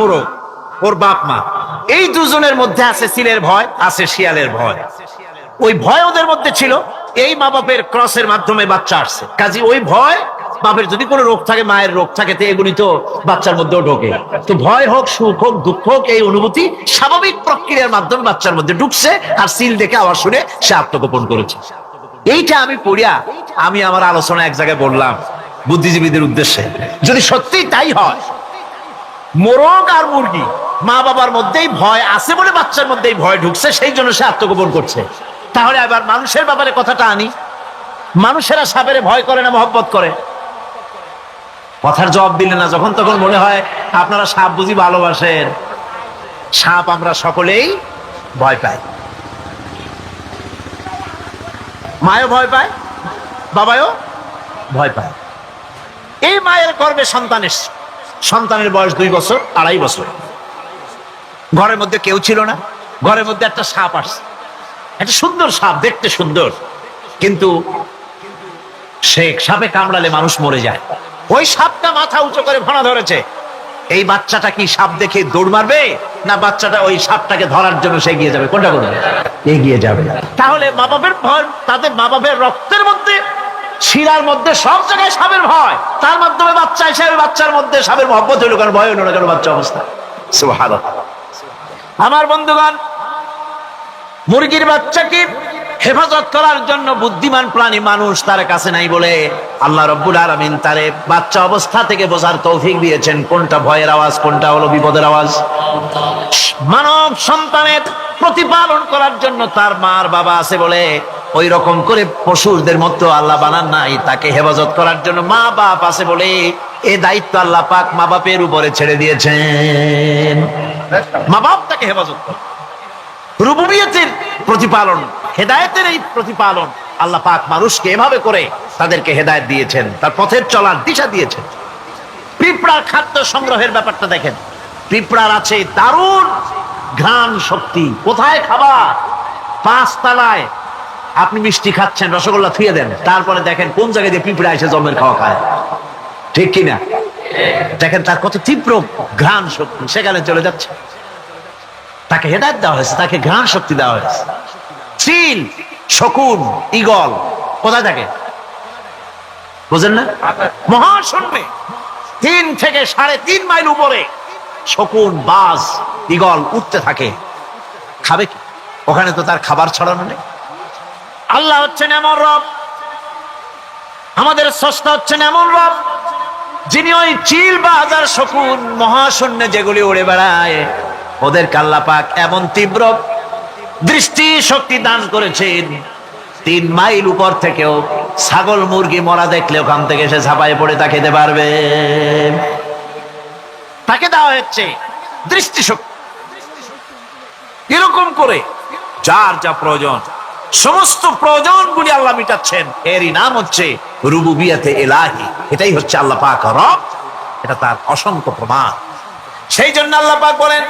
মোরগ ওর বাপ মা এই দুজনের মধ্যে আছে সিলের ভয়, আছে শিয়ালের ভয়। ওই ভয় ওদের মধ্যে ছিল, এই মা বাপের ক্রসের মাধ্যমে বাচ্চা আসছে, কাজে ওই ভয় বাপের যদি কোনো রোগ থাকে, মায়ের রোগ থাকে, তো এগুলি তো বাচ্চার মধ্যেও ঢোকে। তো ভয় হোক, সুখ হোক, দুঃখ হোক, এই অনুভূতি স্বাভাবিক প্রক্রিয়ার মাধ্যমে বাচ্চার মধ্যে ঢুকছে, আর সিল দেখে আওয়াজ শুনে সে আত্মগোপন করেছে। এইটা আমি পড়িয়া আমি আমার আলোচনা এক জায়গায় বললাম বুদ্ধিজীবীদের উদ্দেশ্যে, যদি সত্যি তাই হয়, মোরগ আর মুরগি মা বাবার মধ্যেই ভয় আছে বলে বাচ্চার মধ্যেই ভয় ঢুকছে, সেই জন্য সে আত্মগোপন করছে। তাহলে আবার মানুষের ব্যাপারে কথাটা আনি, মানুষেরা সাপের ভয় করে না মহব্বত করে? কথার জবাব দিলে না, যখন তখন মনে হয় আপনারা সাপ বুঝি ভালোবাসেন। সাপ আমরা সকলেই ভয় পাই, মায়ও ভয় পায়, বাবাও ভয় পায়। এই মায়ের গর্ভে সন্তান এসছে, সন্তানের বয়স 2 বছর 2.5 বছর, ঘরের মধ্যে কেউ ছিল না, ঘরের মধ্যে একটা সাপ আসছে, একটা সুন্দর সাপ, দেখতে সুন্দর, কিন্তু সে সাপে কামড়ালে মানুষ মরে যায়। ওই সাপটা মাথা উঁচু করে ভাড়া ধরেছে। এই বাচ্চাটা কি সাপ দেখে দৌড় মারবে, না বাচ্চাটা ওই সাপটাকে ধরার জন্য সে এগিয়ে যাবে? কোনটা করবে? এগিয়ে যাবে। তাহলে মা বাপের ভয়, তাদের মা বাপের রক্তের মধ্যে, শিরার মধ্যে, সব জায়গায় সাপের ভয়, তার মাধ্যমে বাচ্চা হিসেবে বাচ্চার মধ্যে সাপের মহব্বত হইল, কারণ ভয় হইল না, কারণ বাচ্চা অবস্থা। সুবহানাল্লাহ। আমার বন্ধুগণ, মুরগির বাচ্চাকে হেফাজত করার জন্য বুদ্ধিমান প্রাণী মানুষ তার কাছে নাই বলে আল্লাহ রাব্বুল আলামিন তারে বাচ্চা অবস্থা থেকে বোঝার তৌফিক দিয়েছেন কোনটা ভয়ের আওয়াজ, কোনটা হলো বিপদের আওয়াজ। মানব সন্তানের প্রতিপালন করার জন্য তার মার বাবা আছে বলে ওই রকম করে পশুদের মতো আল্লাহ বানান নাই, তাকে হেফাজত করার জন্য মা বাপ আছে বলে এই দায়িত্ব আল্লাহ পাক মা বাপের উপরে ছেড়ে দিয়েছেন। মা বাপ তাকে হেফাজত করে। রুবুবিয়তের প্রতিপালন, হেদায়েতের এই প্রতিপালন আল্লাহ পাক মানুষকে এভাবে করে তাদেরকে হেদায়েত দিয়েছেন, তার পথের চলার দিশা দিয়েছেন। পিঁপড়ার খাদ্য সংগ্রহের ব্যাপারটা দেখেন, পিঁপড়ার আছে দারুণ ঘ্রাণ শক্তি। কোথায় খাবার? 5 তলায় আপনি মিষ্টি খাচ্ছেন, রসগোল্লা থুয়ে দেন, তারপরে দেখেন কোন জায়গায় দিয়ে পিঁপড়া এসে জমের খাওয়া খায়, ঠিক কিনা? দেখেন তার কত তীব্র ঘ্রাণ শক্তি, সেখানে চলে যাচ্ছে। তাকে হেদায়েত দেওয়া হয়েছে, তাকে ঘ্রাণ শক্তি দেওয়া হয়েছে। চিল, শকুন, ঈগল কোথায় থাকে বুঝেন না? মহাশূন্যে 3 থেকে 3.5 মাইল উপরে শকুন, বাজ, ঈগল উঠতে থাকে। খাবে কি? ওখানে তো তার খাবার ছড়ানো নেই। আল্লাহ হচ্ছেন এমন রব, আমাদের স্রষ্টা হচ্ছেন এমন রব, যিনি ওই চিল, বাজ আর শকুন মহাশূন্যে যেগুলি উড়ে বেড়ায়, ওদেরকে আল্লাহ পাক এমন তীব্র দৃষ্টি শক্তি দান করেছেন, 3 মাইল উপর থেকেও ছাগল মুরগি মরা দেখলে ওখান থেকে সে ঝাঁপায় পড়ে তা খেতে পারবে। তাকে দেওয়া হচ্ছে দৃষ্টিশক্তি। এরকম করে যার যা প্রয়োজন, সমস্ত প্রয়োজনগুলি আল্লাহ মিটাচ্ছেন। এরই নাম হচ্ছে রুবুবিয়তে ইলাহি। এটাই হচ্ছে আল্লাহ পাক রব, এটা তার অসংখ্য প্রমাণ। সেই জন্য আল্লাহ পাক বলেন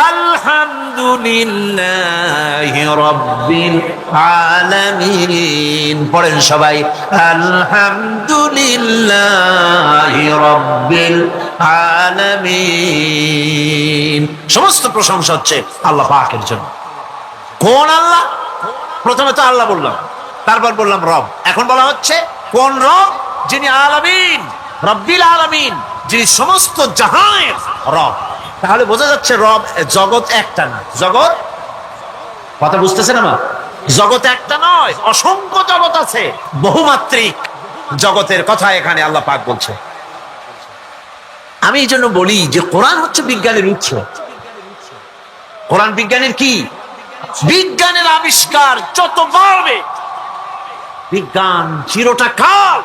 আলহামদুলিল্লাহি রাব্বিল আলামিন। পড়েন সবাই, আলহামদুলিল্লাহি রাব্বিল আলামিন। সমস্ত প্রশংসা হচ্ছে আল্লাহ পাকের জন্য। কোন আল্লাহ? প্রথমে তো আল্লাহ বললাম, তারপর বললাম রব, এখন বলা হচ্ছে কোন রব? যিনি আলামিন, রব্বিল আলামিন, যিনি সমস্ত জাহানের রব। তাহলে বোঝা যাচ্ছে রব, জগৎ একটা না। জগৎ, কথা বুঝতেছেন আমার? জগৎ একটা নয়, অসংখ্য জগৎ আছে, বহুমাত্রিক জগতের কথা এখানে আল্লাহ পাক বলছে। আমি এই জন্য বলি যে কোরআন হচ্ছে বিজ্ঞানের উৎস। কোরআন বিজ্ঞানের কি? বিজ্ঞানের আবিষ্কার যত বাড়বে, বিজ্ঞান চিরটা কাল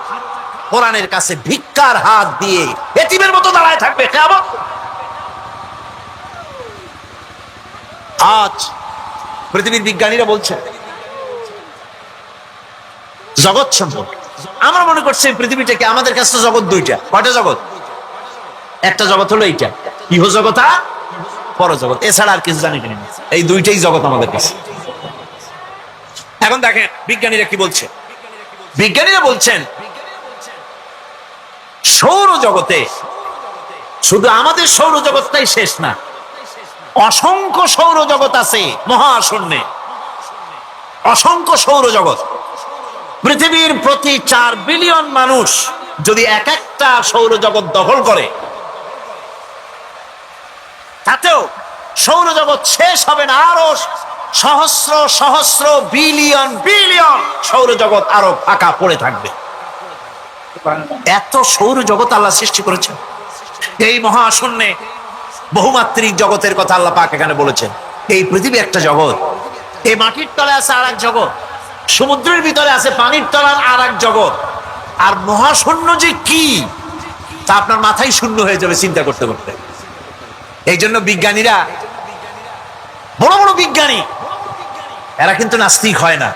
কোরআনের কাছে ভিক্ষার হাত দিয়ে এতিমের মতো দাঁড়ায় থাকবে কিয়ামত। আজ পৃথিবীর বিজ্ঞানীরা বলছে জগৎ সম্পর্কে, আমরা মনে করছি পৃথিবীটাকে, আমাদের কাছে তো জগৎ 2টা। কয়টা জগৎ? একটা জগৎ হলো এইটা, ইহ জগৎ আর পরজগৎ, এছাড়া আর কিছু জানি না। এই 2টাই জগৎ আমাদের কাছে। এখন দেখেন বিজ্ঞানীরা কি বলছে। বিজ্ঞানীরা বলছেন সৌর জগতে শুধু আমাদের সৌরজগৎটাই শেষ না, অসংখ্য সৌরজগৎ আছে মহাশূন্যে, অসংখ্য সৌরজগৎ। পৃথিবীর প্রতি 4 বিলিয়ন মানুষ যদি এক একটা সৌরজগৎ দখল করে, তাতেও সৌরজগৎ শেষ হবে না। আরো সহস্র সহস্র বিলিয়ন বিলিয়ন সৌরজগৎ আরো ফাঁকা পড়ে থাকবে। এত সৌরজগৎ আল্লাহ সৃষ্টি করেছেন। এই মহাশূন্যে বহুমাত্রিক জগতের কথা আল্লাহ পাক এখানে বলেছেন। এই পৃথিবী একটা জগৎ, এই মাটির তলে আছে আর এক জগৎ, সমুদ্রের ভিতরে আছে পানির তলার আর এক জগৎ। আর মহাশূন্য যে কি তা আপনার মাথায় শূন্য হয়ে যাবে চিন্তা করতে করতে। এই জন্য বিজ্ঞানীরা, বড় বড় বিজ্ঞানী, এরা কিন্তু নাস্তিক হয় না।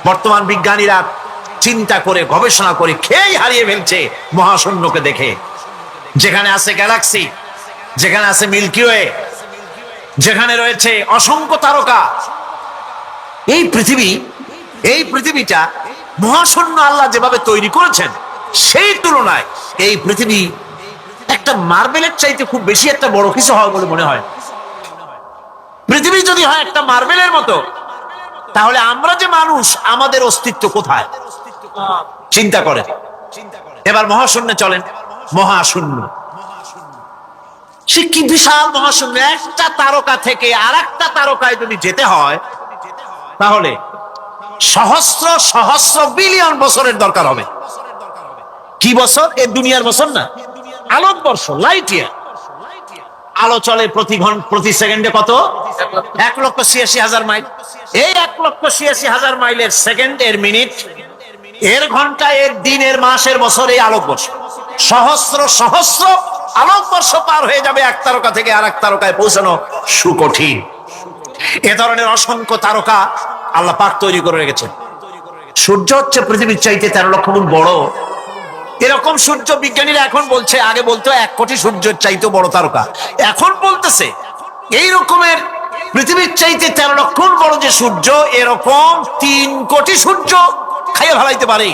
বর্তমান বিজ্ঞানীরা চিন্তা করে গবেষণা করে খেই হারিয়ে ফেলছে মহাশূন্যকে দেখে। যেখানে আছে গ্যালাক্সি, যেখানে আছে মিল্কি ওয়ে, যেখানে রয়েছে অসংখ্য তারকা, এই পৃথিবীটা মহাশূন্য আল্লাহ যেভাবে তৈরি করেছেন, সেই তুলনায় এই পৃথিবী একটা মার্বেলের চাইতে খুব বেশি একটা বড় কিছু হয় বলে মনে হয়। পৃথিবী যদি হয় একটা মার্বেলের মতো, তাহলে আমরা যে মানুষ, আমাদের অস্তিত্ব কোথায় চিন্তা করেন। এবার মহাশূন্যে চলেন। মহাশূন্য সে কি বিশাল মহাশূন্য! একটা তারকা থেকে আর একটা তারকায় যদি যেতে হয়, তাহলে সহস্র সহস্র বিলিয়ন বছরের দরকার হবে। কি বছর? এই দুনিয়ার বছর না, আলোকবর্ষ, লাইট ইয়ার। আলো চলে প্রতি সেকেন্ডে কত? 1,86,000 মাইল। এই 1,86,000 মাইলের সেকেন্ড, এর মিনিট, এর ঘন্টা, এর দিন, এর মাস, এর বছর, এই আলোকবর্ষ। সহস্র সহস্র আলোকবর্ষ পার হয়ে যাবে এক তারকা থেকে আর এক তারকায় পৌঁছানো সুকঠিন। এ ধরনের অসংখ্য তারকা আল্লাহ পাক তৈরি করে রেখেছেন। সূর্য হচ্ছে পৃথিবীর চাইতে 13 লক্ষ গুণ বড়। এরকম সূর্য বিজ্ঞানীরা এখন বলছে, আগে বলতো 1 কোটি সূর্যের চাইতে বড় তারকা, এখন বলতেছে এই রকমের পৃথিবীর চাইতে 13 লক্ষ গুণ বড় যে সূর্য, এরকম 3 কোটি সূর্য খাইয়ে ফেলাইতে পারে।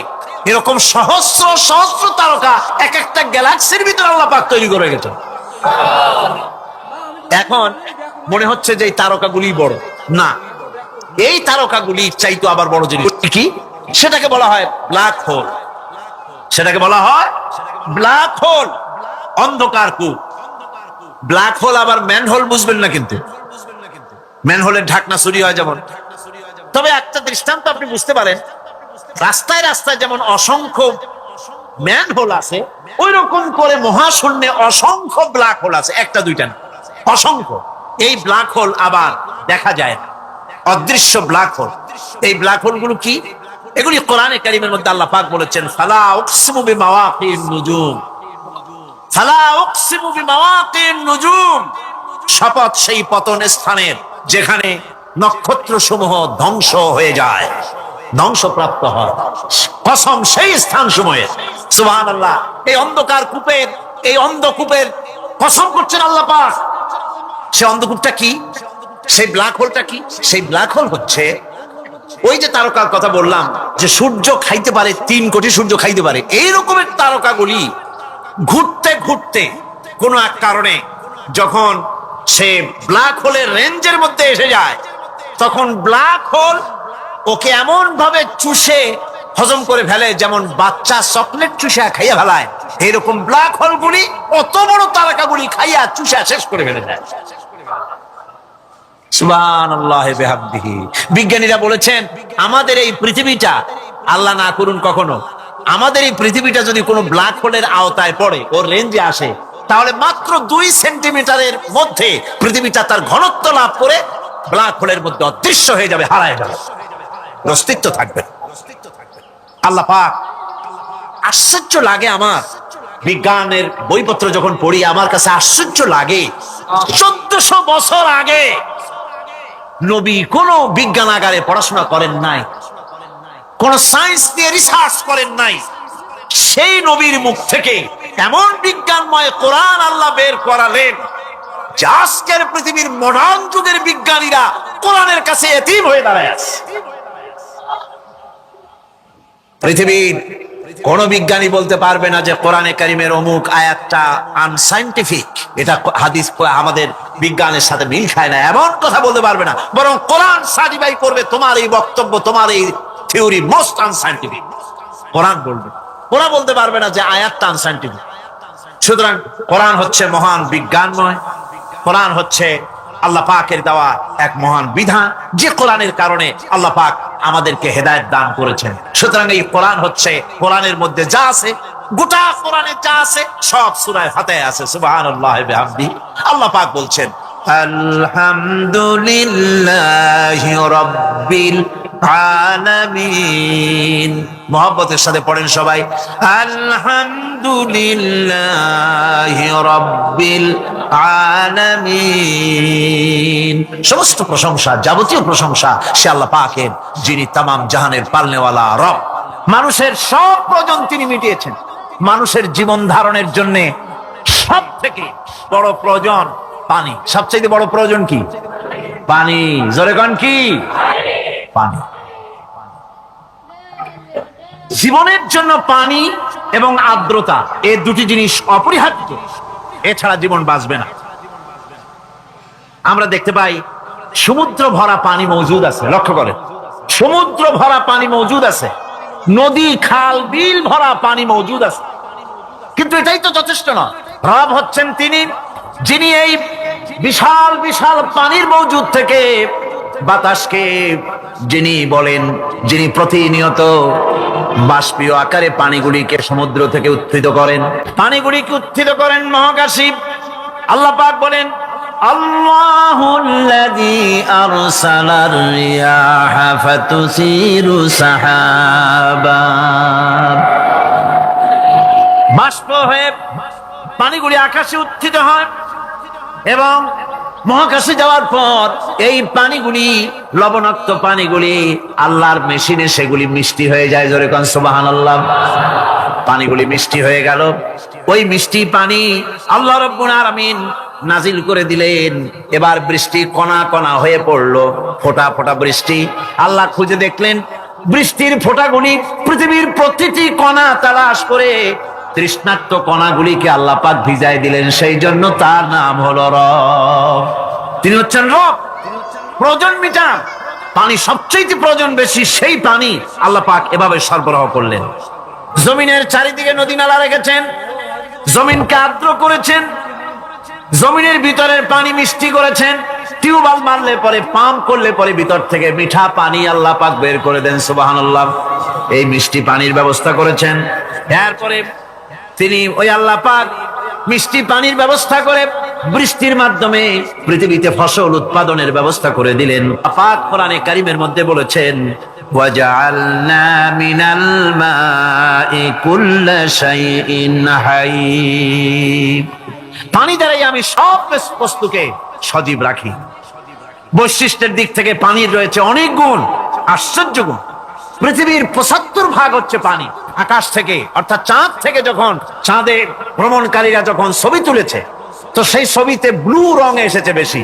এরকম সহস্র সহস্র তারকা এক একটা গ্যালাক্সির ভিতরে আল্লাহ পাক তৈরি করে গেছেন। এখন মনে হচ্ছে যে এই তারকাগুলি বড় না, এই তারকাগুলি চাইতো আবার বড় জিনিস কি, সেটাকে বলা হয় ব্ল্যাক হোল। সেটাকে বলা হয় ব্ল্যাক হোল, অন্ধকার কূপ। ব্ল্যাক হোল আবার ম্যানহোল বুঝবেন না, কিন্তু ম্যানহোলের ঢাকনা চুরি হয় যেমন। তবে একটা দৃষ্টান্ত আপনি বুঝতে পারেন, রাস্তায় রাস্তায় যেমন অসংখ্য ম্যানহোল আছে, ওই রকম করে মহাশূন্যে অসংখ্য ব্ল্যাক হোল আছে, একটা দুইটা না, অসংখ্য। এই ব্ল্যাক হোল আবার দেখা যায় না, অদৃশ্য ব্ল্যাক হোল। এই ব্ল্যাক হোল গুলো কি? এগুলি কোরআনে কারীমের মধ্যে আল্লাহ পাক বলেছেন, ফালা উকসিমু বিমাওয়াকিন নুজুম, ফালা উকসিমু বিমাওয়াকিন নুজুম, শপথ সেই পতন স্থানের যেখানে নক্ষত্র সমূহ ধ্বংস হয়ে যায়, ধ্বংসপ্রাপ্ত হয়, কসম সেই স্থান সময়ে। সুবহানাল্লাহ। এই অন্ধকার কূপের, এই অন্ধকূপের কসম করছেন আল্লাহ পাক। সেই অন্ধকূপটা কি? সেই ব্ল্যাক হোলটা কি? সেই ব্ল্যাক হোল হচ্ছে ওই যে তারকার কথা বললাম, যে সূর্য খাইতে পারে, 3 কোটি সূর্য খাইতে পারে, এই রকমের তারকাগুলি ঘুরতে ঘুরতে কোনো এক কারণে যখন সে ব্ল্যাক হোলের রেঞ্জের মধ্যে এসে যায়, তখন ব্ল্যাক হোল ওকে এমন ভাবে চুষে হজম করে ফেলে, যেমন বাচ্চা চকলেট চুষা খাইয়া ফেলায়, এইরকম ব্ল্যাক হোলগুলি অত বড় তারকাগুলি খাইয়া চুষা শেষ করে ফেলে দেয়। সুবহানাল্লাহ বিহামদিহি। বিজ্ঞানীরা বলেছেন, আমাদের এই পৃথিবীটা, আল্লাহ না করুন কখনো, আমাদের এই পৃথিবীটা যদি কোনো ব্ল্যাক হোলের আওতায় পড়ে, ওর রেঞ্জে আসে, তাহলে মাত্র 2 সেন্টিমিটারের মধ্যে পৃথিবীটা তার ঘনত্ব লাভ করে ব্ল্যাক হোলের মধ্যে অদৃশ্য হয়ে যাবে, হারায় যাবে, অস্তিত্ব থাকবে। আল্লাহ পাক, আশ্চর্য লাগে আমার, বিজ্ঞানের বইপত্র যখন পড়ি আমার কাছে আশ্চর্য লাগে, 1400 বছর আগে নবী কোন বিজ্ঞানাগারে পড়াশোনা করেন নাই, কোন সায়েন্স নিয়ে রিসার্চ করেন নাই, সেই নবীর মুখ থেকে এমন বিজ্ঞানময় কোরআন আল্লাহ বের করালেন যে আজকের পৃথিবীর মডার্ন যুগের বিজ্ঞানীরা কোরআনের কাছে এতিম হয়ে দাঁড়ায় আছে। পৃথিবীর কোন বিজ্ঞানী বলতে পারবে না যে কোরআনে কারিমের অমুক আয়াতটা আনসাইন্টিফিক, এটা হাদিস আমাদের বিজ্ঞানের সাথে মিল খায় না, এমন কথা বলতে পারবে না। বরং কোরআন সার্টিফাই করবে তোমার এই বক্তব্য, তোমার এই থিওরি মোস্ট আনসাইন্টিফিক। কোরআন বলবে, ওরা বলতে পারবে না যে আয়াতটা আনসাইন্টিফিক। সুতরাং কোরআন হচ্ছে মহান বিজ্ঞানময়, কোরআন হচ্ছে আল্লাহ পাকের দেওয়া এক মহান বিধান, যে কোরআনের কারণে আল্লাহ পাক আমাদেরকে হেদায়েত দান করেছেন। সুতরাং এই কোরআন হচ্ছে, কোরআনের মধ্যে যা আছে, গোটা কোরআনে যা আছে সব সূরা ফাতিহায় আছে। সুবহানাল্লাহি ওয়া বিহামদিহি। আল্লাহ পাক বলছেন আলহামদুলিল্লাহি রাব্বিল আলামিন। মুহাব্বতের সাথে পড়েন সবাই, আলহামদুলিল্লাহি রাব্বিল আলামিন। সমস্ত প্রশংসা, যাবতীয় প্রশংসা সে আল্লাহ পাকের, যিনি তামাম জাহানের পালনেওয়ালা রব। মানুষের সব প্রয়োজন তিনি মিটিয়েছেন। মানুষের জীবন ধারণের জন্য সব থেকে বড় প্রয়োজন পানি। সবচেয়ে বড় প্রয়োজন কি? পানি। জোরে কোন কি? পানি। জীবনের জন্য পানি এবং আর্দ্রতা, এই দুটি জিনিস অপরিহার্য, এছাড়া জীবন বাঁচবে না। আমরা দেখতে পাই সমুদ্র ভরা পানি মজুদ আছে, লক্ষ্য করেন, সমুদ্র ভরা পানি মজুদ আছে, নদী খাল বিল ভরা পানি মজুদ আছে, কিন্তু এটাই তো যথেষ্ট নয়। রব হচ্ছেন তিনি, যিনি এই বিশাল বিশাল পানির মজুদ থেকে বাতাসকে যিনি বলেন, যিনি প্রতিনিয়ত বাষ্পীয় আকারে পানিগুলিকে সমুদ্র থেকে উত্থিত করেন, পানিগুলিকে উত্থিত করেন মহাকাশে। আল্লাহ পাক বলেন আল্লাহুল্লাযী আরসালার রিয়াহা ফাতুসিরু সাহাবা। বাষ্প হয়ে পানিগুলি আকাশে উত্থিত হয় এবং মহাকাশে যাওয়ার পর এই পানিগুলি, লবণাক্ত পানিগুলি আল্লাহর মেশিনে সেগুলি মিষ্টি হয়ে যায়। জোরে কোন সুবহানাল্লাহ। পানিগুলি মিষ্টি হয়ে গেল, ওই মিষ্টি পানি আল্লাহ রাব্বুল আলামিন নাজিল করে দিলেন। এবার বৃষ্টি কণা কণা হয়ে পড়লো, ফোঁটা ফোঁটা বৃষ্টি। আল্লাহ খুঁজে দেখলেন বৃষ্টির ফোঁটাগুলি পৃথিবীর প্রতিটি কণা তালাশ করে তৃষ্ণার্ত কণাগুলিকে আল্লাহ পাক ভিজায় দিলেন। সেই জন্য তার নাম হলো রব। তিনি হচ্ছেন রব, প্রয়োজন মিটান। পানি সবচেয়ে প্রয়োজন বেশি, সেই পানি আল্লাহ পাক এভাবে সরবরাহ করলেন। জমিনের চারিদিকে নদী নালা রেখেছেন, জমিনকে আর্দ্র করেছেন, জমিনের ভিতরের পানি মিষ্টি করেছেন। টিউবওয়েল মারলে পরে, পাম্প করলে পরে ভিতর থেকে মিঠা পানি আল্লাহ পাক বের করে দেন। সুবহানাল্লাহ। এই মিষ্টি পানির ব্যবস্থা করেছেন। এরপরে তিনি, ওই আল্লাহ পাক মিষ্টি পানির ব্যবস্থা করে বৃষ্টির মাধ্যমে পৃথিবীতে ফসল উৎপাদনের ব্যবস্থা করে দিলেন। পাক কোরআনে কারীমের মধ্যে বলেছেন ওয়াজআলনা মিনাল মাই কুল্লা শাইইন হাই। পানি দ্বারাই আমি সব বস্তুকে সজীব রাখি। বৈশিষ্ট্যের দিক থেকে পানির রয়েছে অনেক গুণ, আশ্চর্য গুণ। পৃথিবীর ৭৫% হচ্ছে পানি। আকাশ থেকে, অর্থাৎ চাঁদ থেকে যখন চাঁদে ভ্রমণকারীরা যখন ছবি তুলেছে, তো সেই ছবিতে ব্লু রং এসেছে বেশি,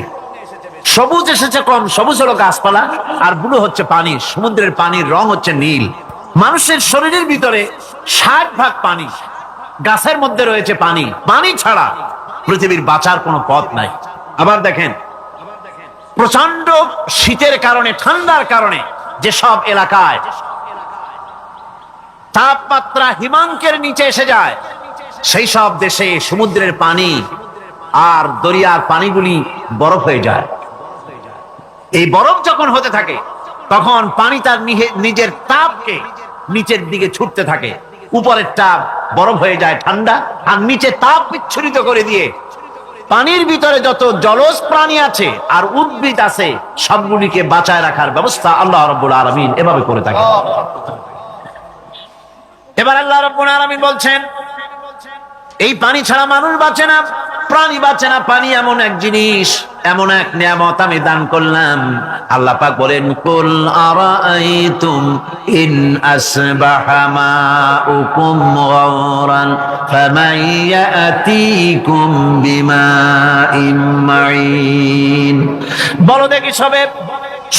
সবুজ এসেছে কম। সবুজ হলো গাছপালা, আর ব্লু হচ্ছে পানি। সমুদ্রের পানির রং হচ্ছে নীল। মানুষের শরীরের ভিতরে ৬০% পানি, গাছের মধ্যে রয়েছে পানি। পানি ছাড়া পৃথিবীর বাঁচার কোনো পথ নাই। আবার দেখেন, প্রচন্ড শীতের কারণে, ঠান্ডার কারণে যেসব এলাকায় তাপমাত্রা হিমাঙ্কের নিচে এসে যায়, সেই সব দেশে সমুদ্রের পানি আর দরিয়ার পানিগুলি বরফ হয়ে যায়। এই বরফ যখন হতে থাকে, তখন পানি তার নিজের তাপকে নিচের দিকে ছুটতে থাকে। উপরের তাপ বরফ হয়ে যায় ঠান্ডা, আর নিচে তাপ বিচ্ছুরিত করে দিয়ে পানির ভিতরে যত জলজ প্রাণী আছে আর উদ্ভিদ আছে, সবগুলিকে বাঁচায় রাখার ব্যবস্থা আল্লাহ রাব্বুল আলামিন এভাবে করে থাকে। এবার আল্লাহ রাব্বুল আলামিন বলছেন, এই পানি ছাড়া মানুষ বাঁচে না, প্রাণী বাঁচে না। পানি এমন এক জিনিস, এমন এক নিয়ামত আমি দান করলাম। আল্লাহ পাক বলেন কুল আরাআইতুম ইন আসবাহা মাউকুম গাওরান ফামান ইয়াতিকুম বিমাইন মাইন। বলো দেখি, সবে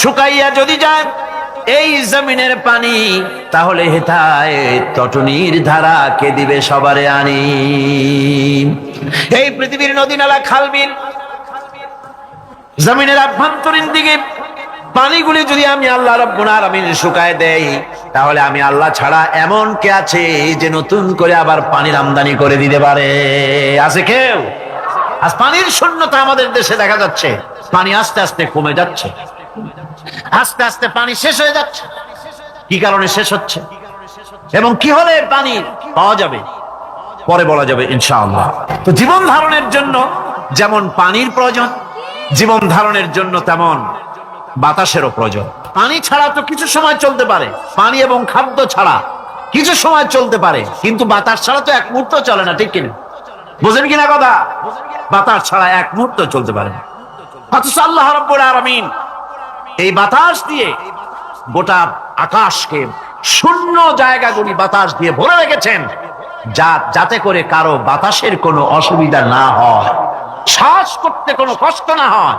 শুকাইয়া যদি যায়, এই জমিনের পানি, তাহলে হেথায় তটনির ধারা কে দিবে সবারে আনি। এই পৃথিবীর নদী নালা খাল বিল জমিনের আভ্যন্তরীণ দিকে পানিগুলি যদি আমি আল্লাহ রাব্বুল আলামিন শুকায় দেই, তাহলে আমি আল্লাহ ছাড়া এমন কে আছে যে নতুন করে আবার পানির আমদানি করে দিতে পারে? আছে কেউ? আজ পানির শূন্যতা আমাদের দেশে দেখা যাচ্ছে। পানি আস্তে আস্তে কমে যাচ্ছে, আস্তে আস্তে পানি শেষ হয়ে যাচ্ছে। কি কারণে শেষ হচ্ছে এবং কি হলে পানি পাওয়া যাবে পরে বলা যাবে ইনশাআল্লাহ। তো জীবন ধারণের জন্য যেমন পানির প্রয়োজন, জীবন ধারণের জন্য তেমন বাতাসেরও প্রয়োজন। পানি ছাড়া তো কিছু সময় চলতে পারে, পানি এবং খাদ্য ছাড়া কিছু সময় চলতে পারে, কিন্তু বাতাস ছাড়া তো এক মুহূর্ত চলে না, ঠিক কিনা? বুঝেন কিনা কথা? বাতাস ছাড়া এক মুহূর্ত চলতে পারে না। অথচ আল্লাহ রাব্বুল আলামিন এই বাতাস দিয়ে গোটা আকাশকে, শূন্য জায়গাগুলি বাতাস দিয়ে ভরে রেখেছেন, যাতে করে কারো বাতাসের কোনো অসুবিধা না হয়, শ্বাস করতে কোনো কষ্ট না হয়।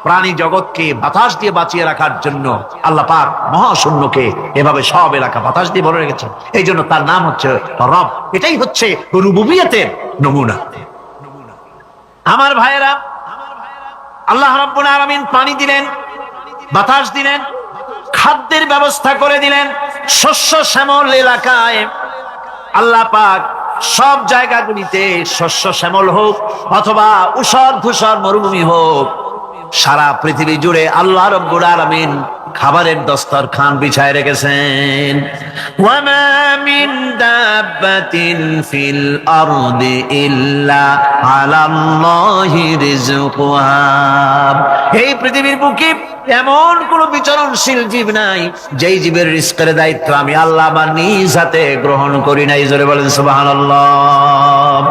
প্রাণী জগৎকে বাতাস দিয়ে বাঁচিয়ে রাখার জন্য আল্লাহ পাক মহাশূন্যকে এভাবে সব এলাকা বাতাস দিয়ে ভরে রেখেছেন। এই জন্য তার নাম হচ্ছে রব। এটাই হচ্ছে রুবুবিয়তের নমুনা। আমার ভাইয়েরা, আল্লাহ রাব্বুল আলামিন পানি দিলেন, বাতাস দিলেন, খাদ্যের ব্যবস্থা করে দিলেন। শস্য শ্যামল এলাকায় আল্লাহ পাক সব জায়গাগুলিতে শস্য শ্যামল হোক অথবা ঊষর ধূসর মরুভূমি হোক, সারা পৃথিবী জুড়ে আল্লাহ রাব্বুল আলামিন খাবারের দস্তরখান বিছায় রেখেছেন। ওয়ামা মিন দাব্বাতিন ফিল আরদি ইল্লা আলাল্লাহি রিজকুহা। এই পৃথিবীর বুকে এমন কোন বিচরণশীল জীব নাই যেই জীবের রিজকের দায়িত্ব আমি আল্লাহ আমার নিজ হাতে গ্রহণ করি নাই। জোরে বলেন সুবহানাল্লাহ।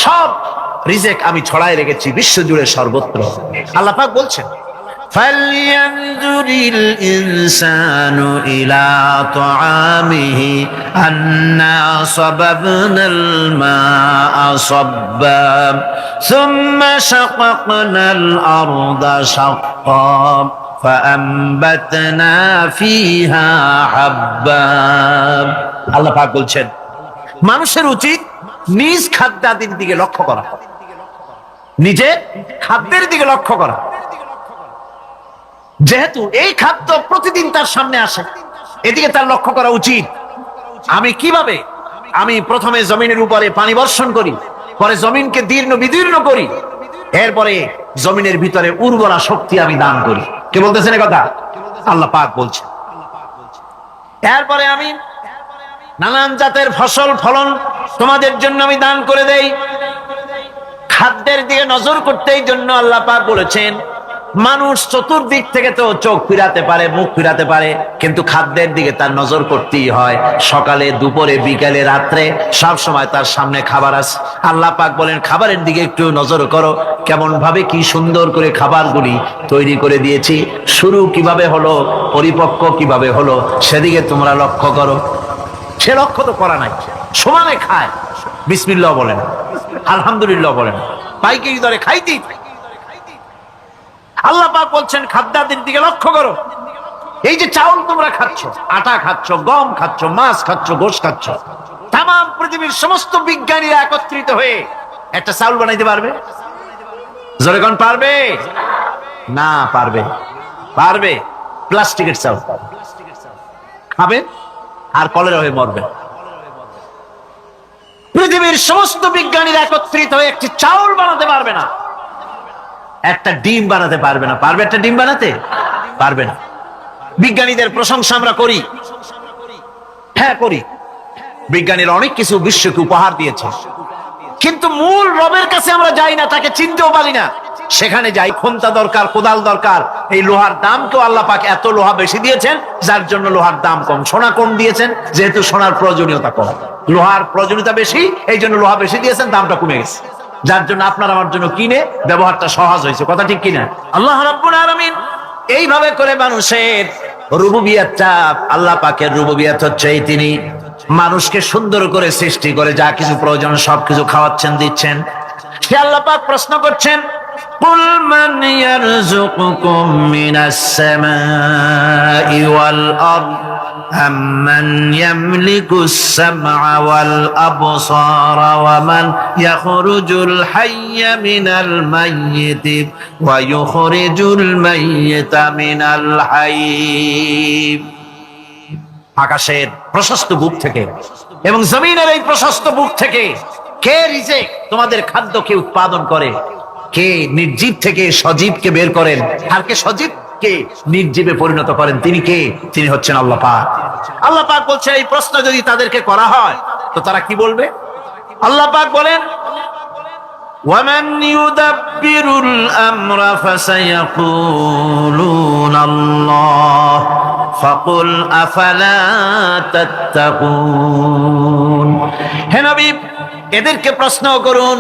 সব রিজেক আমি ছড়াই রেখেছি বিশ্ব জুড়ে সর্বত্র। আল্লাহ পাক বলছেন, ফালইয়ানজুরিল ইনসানু ইলা তাআমিহি আন্না সাবাবনাল মাআ সাব্বা সুম্মা শাকাকনাল আরদা শাক্কা ফাআমবাতনা ফিহা হাব্বা। আল্লাহ পাক বলছেন, মানুষের উচিত নিজ খাদ্যাদির দিকে লক্ষ্য করা, নিজের খাদ্যের দিকে লক্ষ্য করা। যেহেতু এই খাদ্য প্রতিদিন তার সামনে আসে, এদিকে তার লক্ষ্য করা উচিত। আমি কিভাবে, আমি প্রথমে জমিনের উপরে পানি বর্ষণ করি, পরে জমিনকে দীর্ণ বিদীর্ণ করি, এরপরে জমিনের ভিতরে উর্বরা শক্তি আমি দান করি। কে বলতেছেন কথা? আল্লাহ পাক বলছেন। এরপরে আমি নানান জাতের ফসল ফলন তোমাদের জন্য আমি দান করে দেই। খাদ্যের দিকে নজর করতেই জন্য আল্লাহ পাক বলেছেন, মানুষ চতুর্দিক থেকে তো চোখ ফিরাতে পারে, মুখ ফিরাতে পারে, কিন্তু খাদ্যের দিকে তার নজর করতেই হয়। সকালে, দুপুরে, বিকালে, রাত্রে সব সময় তার সামনে খাবার আছে। আল্লাহ পাক বলেন, খাবারের দিকে একটু নজর করো, কেমন ভাবে কি সুন্দর করে খাবারগুলি তৈরি করে দিয়েছি, শুরু কিভাবে হলো, পরিপক্ক কিভাবে হলো, সেদিকে তোমরা লক্ষ্য করো। সে লক্ষ্য তো করা নাই, সমানে খায়, বিসমিল্লাহ বলেন, আলহামদুলিল্লাহ বলেন, পাইকারি দরে খাইতেই। আল্লাহ পাক বলছেন, খাদ্যাদির দিকে লক্ষ্য করো। এই যে চাউল তোমরা খাচ্ছ, আটা খাচ্ছ, গম খাচ্ছ, মাছ খাচ্ছ, গোশ খাচ্ছ, তাম পৃথিবীর সমস্ত বিজ্ঞানীরা একত্রিত হয়ে একটা চাউল বানাইতে পারবে? জোরে কোন পারবে? না পারবে। পারবে প্লাস্টিকের চাউল খাবে আর কলেরা হয়ে মরবে। পৃথিবীর সমস্ত বিজ্ঞানীরা একত্রিত হয়ে একটি চাউল বানাতে পারবে না, একটা ডিম বানাতে পারবে না। পারবে একটা ডিম বানাতে? পারবে না। বিজ্ঞানীদের প্রশংসা আমরা করি, হ্যাঁ করি। বিজ্ঞানীরা অনেক কিছু বিশ্বকে উপহার দিয়েছে, কিন্তু মূল রবের কাছে আমরা যাই না, তাকে চিনতেও পারি না। সেখানে যাই, খোন্তা দরকার, কোদাল দরকার। এই লোহার দাম কেউ আল্লাহ পাক এত লোহা বেশি দিয়েছেন, যার জন্য লোহার দাম কম। সোনা কম দিয়েছেন, যেহেতু সোনার প্রয়োজনীয়তা কম, লোহার প্রয়োজনীয়তা বেশি, এই জন্য লোহা বেশি দিয়েছেন, দামটা কমে গেছে, যার জন্য আপনার আমার জন্য কিনে ব্যবহারটা সহজ হয়েছে। কথা ঠিক কিনা? আল্লাহ রাব্বুল আলামিন এইভাবে করে মানুষের রুবুবিয়তটা, আল্লাহ পাকের রুবুবিয়ত হচ্ছে এই, তিনি মানুষকে সুন্দর করে সৃষ্টি করে যা কিছু প্রয়োজন সবকিছু খাওয়াচ্ছেন, দিচ্ছেন। সে আল্লাহ পাক প্রশ্ন করছেন, قل من يرزقكم من السماء والأرض أمن يملك السمع والأبصار ومن يخرج الحي من الميت ويخرج الميت من الحي। আকাশের প্রশস্ত বুক থেকে এবং জমিনের এই প্রশস্ত বুক থেকে কে রিজিক তোমাদের খাদ্যকে উৎপাদন করে, কে নির্জীব থেকে সজীবকে বের করেন, আর কে সজীবকে নির্জীবে পরিণত করেন, তিনি কে? তিনি হচ্ছেন আল্লাহ পাক। আল্লাহ পাক বলছে এই প্রশ্ন যদি তাদেরকে করা হয় তো তারা কি বলবে? আল্লাহ পাক বলেন وَمَنْ يُدَبِّرُ الْأَمْرَ فَسَيَقُولُونَ اللَّهُ فَقُلْ أَفَلَا تَتَّقُونَ। হে নবী, এদেরকে প্রশ্ন করুন,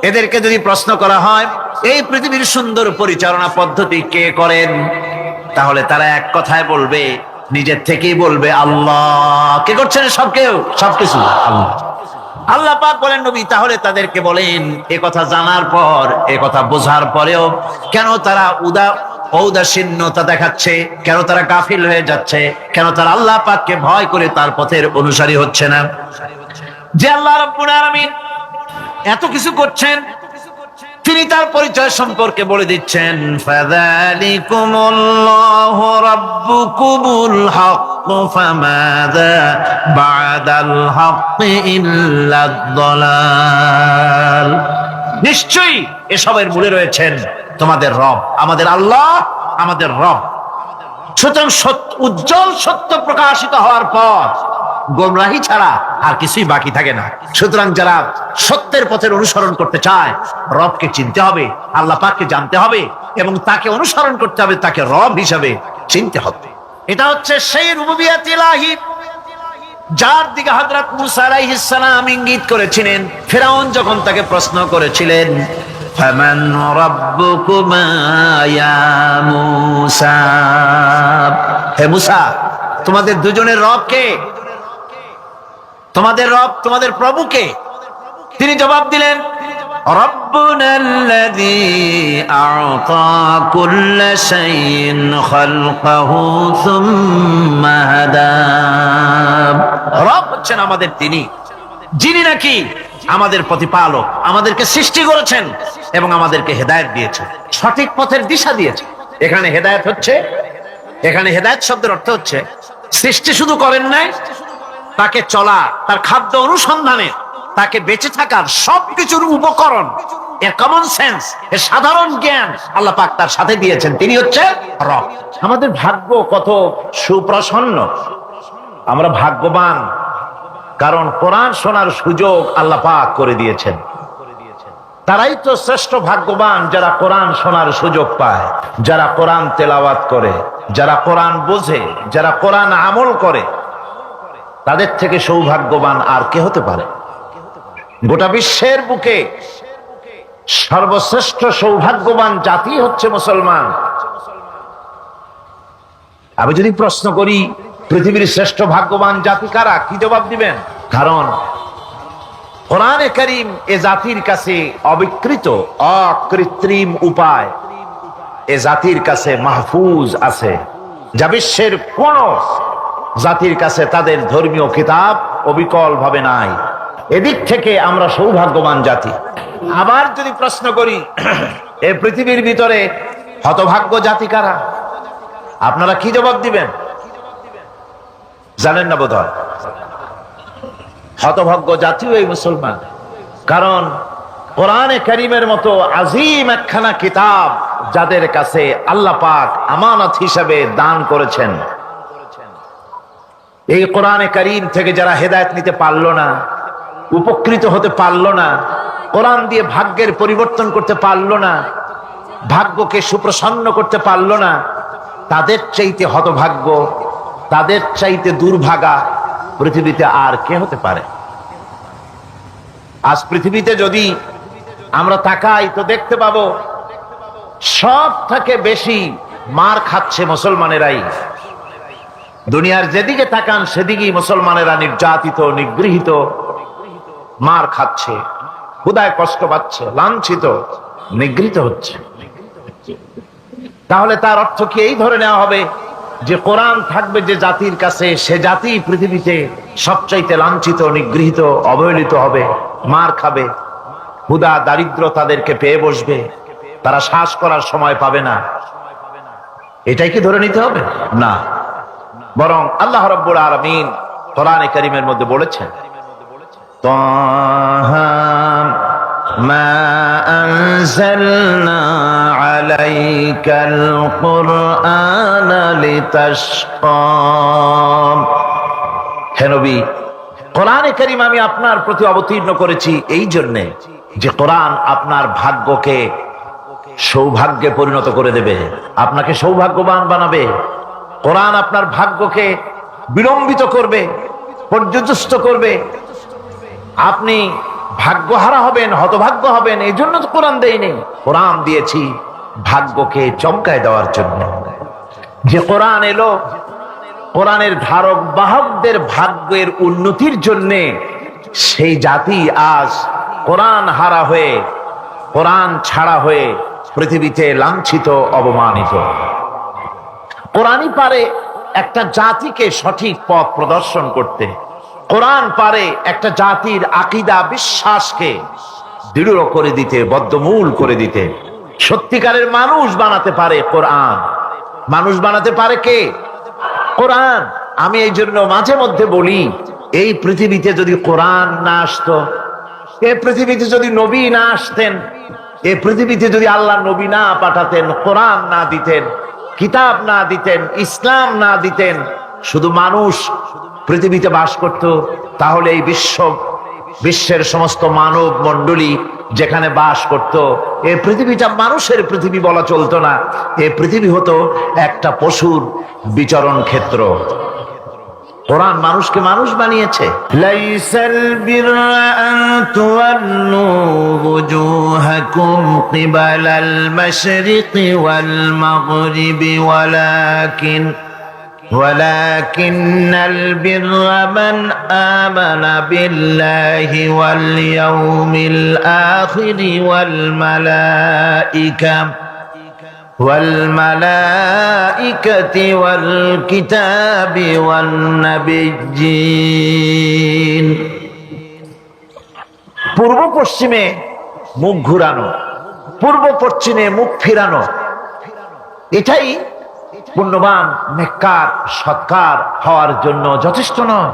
এদেরকে যদি প্রশ্ন করা হয় এই পৃথিবীর সুন্দর পরিচালনা পদ্ধতি কে করেন, তাহলে তারা এক কথায় বলবে, নিজের থেকেই বলবে আল্লাহ। কে করছেন? সবকিছু আল্লাহ। আল্লাহ পাক বলেন নবী তাহলে তাদেরকে বলেন এ কথা জানার পর, এ কথা বোঝার পরেও কেন তারা ঔদাসীন্যতা দেখাচ্ছে, কেন তারা গাফিল হয়ে যাচ্ছে, কেন তারা আল্লাহ পাককে ভয় করে তার পথের অনুসারী হচ্ছে না? যে আল্লাহ রাব্বুল আলামিন এত কিছু করছেন, তিনি তার পরিচয় সম্পর্কে বলে দিচ্ছেন ফাযালিকুমুল্লাহু রাব্বুকুমুল হক ফামাযা বা'দাল হক ইল্লাদ দালাল। নিশ্চয়ই এসবের মূলে রয়েছেন তোমাদের রব, আমাদের আল্লাহ, আমাদের রব। সুতরাং উজ্জ্বল সত্য প্রকাশিত হওয়ার পর গোমরাহি ছাড়া আর কিছুই বাকি থাকে না। সুতরাং যারা সত্যের পথের অনুসরণ করতে চায় রবকে চিনতে হবে, আল্লাহ পাককে জানতে হবে এবং তাকে অনুসরণ করতে হবে, তাকে রব হিসাবে চিনতে হবে। এটা হচ্ছে সেই রুবুবিয়াত ইলাহি যার দিকে হযরত মুসা আলাইহিস সালাম ইঙ্গিত করেছিলেন ফিরআউন যখন তাকে প্রশ্ন করেছিলেন ফামান রাব্বুকুমা ইয়া মুসা। হে মুসা, তোমাদের দুজনের রব কে? তোমাদের রব, তোমাদের প্রভু কে? তিনি জবাব দিলেন রব্বুনাল্লাযী আ'তা কুল্লা শাইইন খালকাহু সুম্মা হাদা। রব হচ্ছেন আমাদের তিনি, যিনি নাকি আমাদের প্রতিপালক, আমাদেরকে সৃষ্টি করেছেন এবং আমাদেরকে হেদায়েত দিয়েছেন, সঠিক পথের দিশা দিয়েছেন। এখানে হেদায়েত হচ্ছে, এখানে হেদায়েত শব্দের অর্থ হচ্ছে সৃষ্টি শুধু করেন নাই, তাকে চলা, তার খাদ্য অনুসন্ধানে, তাকে বেঁচে থাকার সবকিছুর উপকরণ, এর কমন সেন্স, এর সাধারণ জ্ঞান আল্লাহ পাক তার সাথে দিয়েছেন। তিনি হচ্ছে রব। আমাদের ভাগ্য কত সুপ্রসন্ন, আমরা ভাগ্যবান, কারণ কোরআন শোনার সুযোগ আল্লাহ পাক করে দিয়েছেন। তারাই তো শ্রেষ্ঠ ভাগ্যবান যারা কোরআন শোনার সুযোগ পায়, যারা কোরআন তেলাওয়াত করে, যারা কোরআন বোঝে, যারা কোরআন আমল করে। তাদের থেকে সৌভাগ্যবান আর কে হতে পারে? গোটা বিশ্বের বুকে সর্বশ্রেষ্ঠ সৌভাগ্যবান জাতি হচ্ছে মুসলমান। আমি যদি প্রশ্ন করি পৃথিবীর শ্রেষ্ঠ ভাগ্যবান জাতি কারা, কি জবাব দিবেন? কারণ কোরআনে কারীম এ জাতির কাছে অবিকৃত, অকৃত্রিম উপায় এ জাতির কাছে মাহফুজ আছে, যা বিশ্বের কোন জাতির কাছে তাদের ধর্মীয় কিতাব অবিকল ভাবে নাই। এদিক থেকে আমরা সৌভাগ্যবান জাতি। আবার যদি প্রশ্ন করি এই পৃথিবীর ভিতরে হতভাগ্য জাতি কারা, আপনারা কি জবাব দিবেন? জানেন না বোধহয়। হতভাগ্য জাতিও এই মুসলমান, কারণ কোরআনে কারীমের মতো আজিম একখানা কিতাব যাদের কাছে আল্লাহ পাক আমানত হিসাবে দান করেছেন, এই কোরআনে কারীম থেকে যারা হেদায়েত নিতে পারলো না, উপকৃত হতে পারলো না, কোরআন দিয়ে ভাগ্যের পরিবর্তন করতে পারলো না, ভাগ্যকে সুপ্রসন্ন করতে পারলো না, তাদের চাইতে হতভাগ্য, তাদের চাইতে দুর্ভাগা পৃথিবীতে আর কে হতে পারে? আজ পৃথিবীতে যদি আমরা তাকাই তো দেখতে পাবো সব থেকে বেশি মার খাচ্ছে মুসলমানেরাই। দুনিয়ার যেদিকে তাকান সেদিকেই মুসলমানেরা নির্যাতিত, নিগৃহীত, মার খাচ্ছে, ক্ষুধায় কষ্ট পাচ্ছে, লাঞ্ছিত। নিগৃহীত হচ্ছে। তাহলে তার অর্থ কি এই ধরে নেওয়া হবে যে কোরআন থাকবে যে জাতির কাছে, সে জাতি পৃথিবীতে সবচাইতে লাঞ্ছিত, নিগৃহীত, অবহেলিত হবে, মার খাবে, ক্ষুধা দারিদ্র তাদেরকে পেয়ে বসবে, তারা শ্বাস করার সময় পাবে না, এটাই কি ধরে নিতে হবে? না, বরং আল্লাহ রাব্বুল আলামিন কোরআনে কারীমের মধ্যে বলেছেন, তাহা মা আনজালনা আলাইকাল কুরআনা লিতাশকা। হে নবী, কোরআনে কারীম আমি আপনার প্রতি অবতীর্ণ করেছি এই জন্যে যে কোরআন আপনার ভাগ্যকে সৌভাগ্যে পরিণত করে দেবে, আপনাকে সৌভাগ্যবান বানাবে। কোরআন আপনার ভাগ্যকে বিলম্বিত করবে, পর্যদস্ত করবে। আপনি ভাগ্যহারা হবেন, হতভাগ্য হবেন, এই জন্য তো কোরআন দেয়নি। কোরআন দিয়েছি ভাগ্যকে চমকায় দেওয়ার জন্য। যে কোরআন এলো, কোরআনের ধারক বাহকদের ভাগ্যের উন্নতির জন্যে সেই জাতি আজ কোরআন হারা হয়ে, কোরআন ছাড়া হয়ে পৃথিবীতে লাঞ্ছিত, অবমানিত। কোরআনই পারে একটা জাতিকে সঠিক পথ প্রদর্শন করতে। কোরআন পারে একটা জাতির আকীদা, বিশ্বাসকে দৃঢ় করে দিতে, বদ্ধমূল করে দিতে। সত্যিকারের মানুষ বানাতে পারে কোরআন। মানুষ বানাতে পারে কে? কোরআন। আমি এই জন্য মাঝে মধ্যে বলি, এই পৃথিবীতে যদি কোরআন না আসতো, এই পৃথিবীতে যদি নবী না আসতেন, এই পৃথিবীতে যদি আল্লাহ নবী না পাঠাতেন, কোরআন না দিতেন, কিতাব না দিতেন, ইসলাম না দিতেন, শুধু মানুষ পৃথিবীতে বাস করত, তাহলে এই বিশ্বের সমস্ত মানব মণ্ডলী যেখানে বাস করত, এই পৃথিবীটা মানুষের পৃথিবী বলা চলতো না। এই পৃথিবী হতো একটা পশুর বিচরণ ক্ষেত্র। কোরআন মানুষকে মানুষ বানিয়েছে। লাইসাল বিররা আন তুওয়াল্লু ওয়ুজুহাকুম কিবালাল মাশরিকি ওয়াল মাগরিবি ওয়ালাকিন্নাল বিররা মান আমানা বিল্লাহি ওয়াল ইয়াউমিল আখিরি ওয়াল মালাইকাতি ওয়াল কিতাবি ওয়ান নাবিয়্যিন। পূর্ব পশ্চিমে মুখ ঘুরানো, পূর্ব পশ্চিমে মুখ ফিরানো, এটাই পুণ্যবান, নেককার, সৎকার হওয়ার জন্য যথেষ্ট নয়।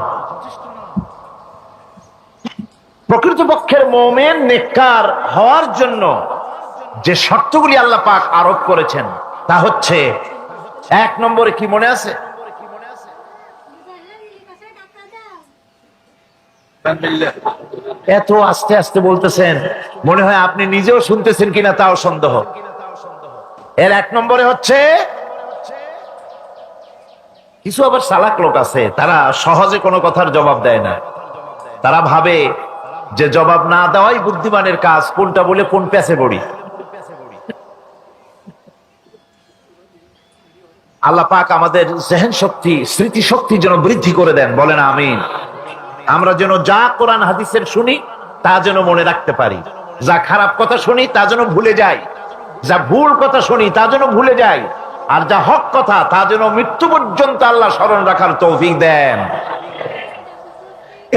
প্রকৃতপক্ষের মুমিন নেককার হওয়ার জন্য যে শর্তগুলি আল্লাহ পাক আরোপ করেছেন তা হচ্ছে, এক নম্বরে কি মনে আছে? এত আস্তে আস্তে বলতেছেন, মনে হয় আপনি নিজেও শুনতেছেন কিনা তাও সন্দেহ। এর এক নম্বরে হচ্ছে, কিছু আবার চালাক লোক আছে, তারা সহজে কোনো কথার জবাব দেয় না। তারা ভাবে যে জবাব না দেওয়াই বুদ্ধিমানের কাজ, কোনটা বলে কোন প্যাচে পড়ি। আল্লাহ পাক আমাদের জেহেন শক্তি, স্মৃতি শক্তি যেন বৃদ্ধি করে দেন, বলেন আমিন। আমরা যেন যা কোরআন হাদিসের শুনি তা যেন মনে রাখতে পারি, যা খারাপ কথা শুনি তা যেন ভুলে যাই, যা ভুল কথা শুনি তা যেন ভুলে যাই, আর যা হক কথা তা যেন মৃত্যু পর্যন্ত আল্লাহ স্মরণ রাখার তৌফিক দেন।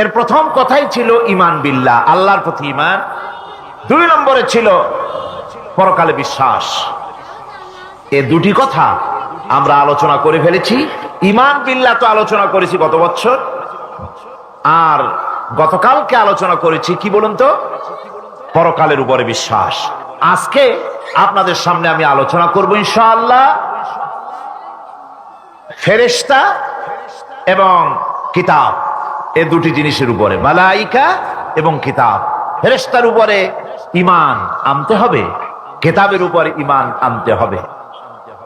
এর প্রথম কথাই ছিল ঈমান বিল্লাহ, আল্লাহর প্রতি ঈমান। দুই নম্বরে ছিল পরকালে বিশ্বাস। এই দুটি কথা আমরা আলোচনা করে ফেলেছি। ঈমান বিল্লাহ তো আলোচনা করেছি গত বছর, আর গতকালকে আলোচনা করেছি কি বলুন তো, পরকালের উপরে বিশ্বাস। আজকে আপনাদের সামনে আমি আলোচনা করব ইনশাআল্লাহ ফেরেশতা এবং কিতাব, এই দুটি জিনিসের উপরে, মালাইকা এবং কিতাব। ফেরেশতার উপরে ঈমান আনতে হবে, কিতাবের উপরে ঈমান আনতে হবে।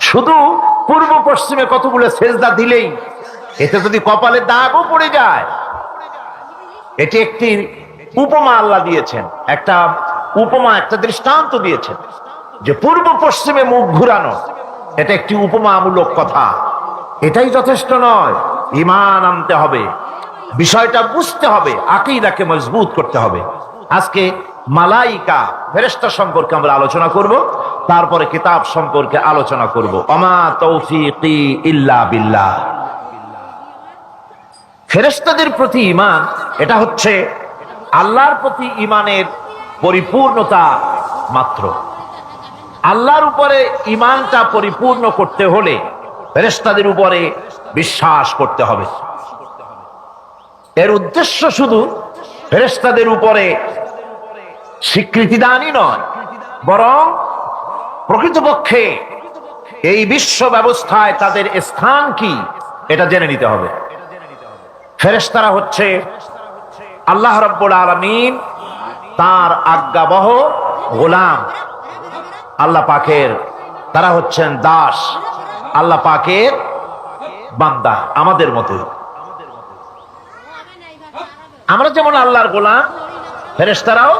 শুধু পূর্ব পশ্চিমে কতগুলো সেজদা দিলেই এতে যদি কপালে দাগও পড়ে যায়, এটি একটি উপমা আল্লাহ দিয়েছেন, একটা উপমা, একটা দৃষ্টান্ত দিয়েছেন যে পূর্ব পশ্চিমে মুখ ঘুরানো এটা একটি উপমামূলক কথা। এটাই যথেষ্ট নয়, ঈমান আনতে হবে, বিষয়টা বুঝতে হবে, আকীদাকে মজবুত করতে হবে। আজকে মালাইকা ফেরেশতা সম্পর্কে আমরা আলোচনা করব, তারপরে কিতাব সম্পর্কে আলোচনা করব। ওমা তৌফিকি ইল্লা বিল্লাহ। ফেরেশতাদের প্রতি ঈমান, এটা হচ্ছে আল্লাহর প্রতি ঈমানের পরিপূর্ণতা মাত্র। আল্লাহর উপরে ঈমানটা পরিপূর্ণ করতে হলে ফেরেশতাদের উপরে বিশ্বাস করতে হবে। এর উদ্দেশ্য শুধু ফেরেশতাদের উপরে স্বীকৃতি দানই নয়, বরং প্রকৃতপক্ষে এই বিশ্ব ব্যবস্থায় তাদের স্থান কি এটা জেনে নিতে হবে। ফেরেশতারা হচ্ছে আল্লাহ রাব্বুল আলামিন তার আজ্ঞাবহ গোলাম, আল্লাহ পাকের তারা হচ্ছেন দাস, আল্লাহ পাকের বান্দা, আমাদের মতো। আমরা যেমন আল্লাহর গোলাম, ফেরেশতারাও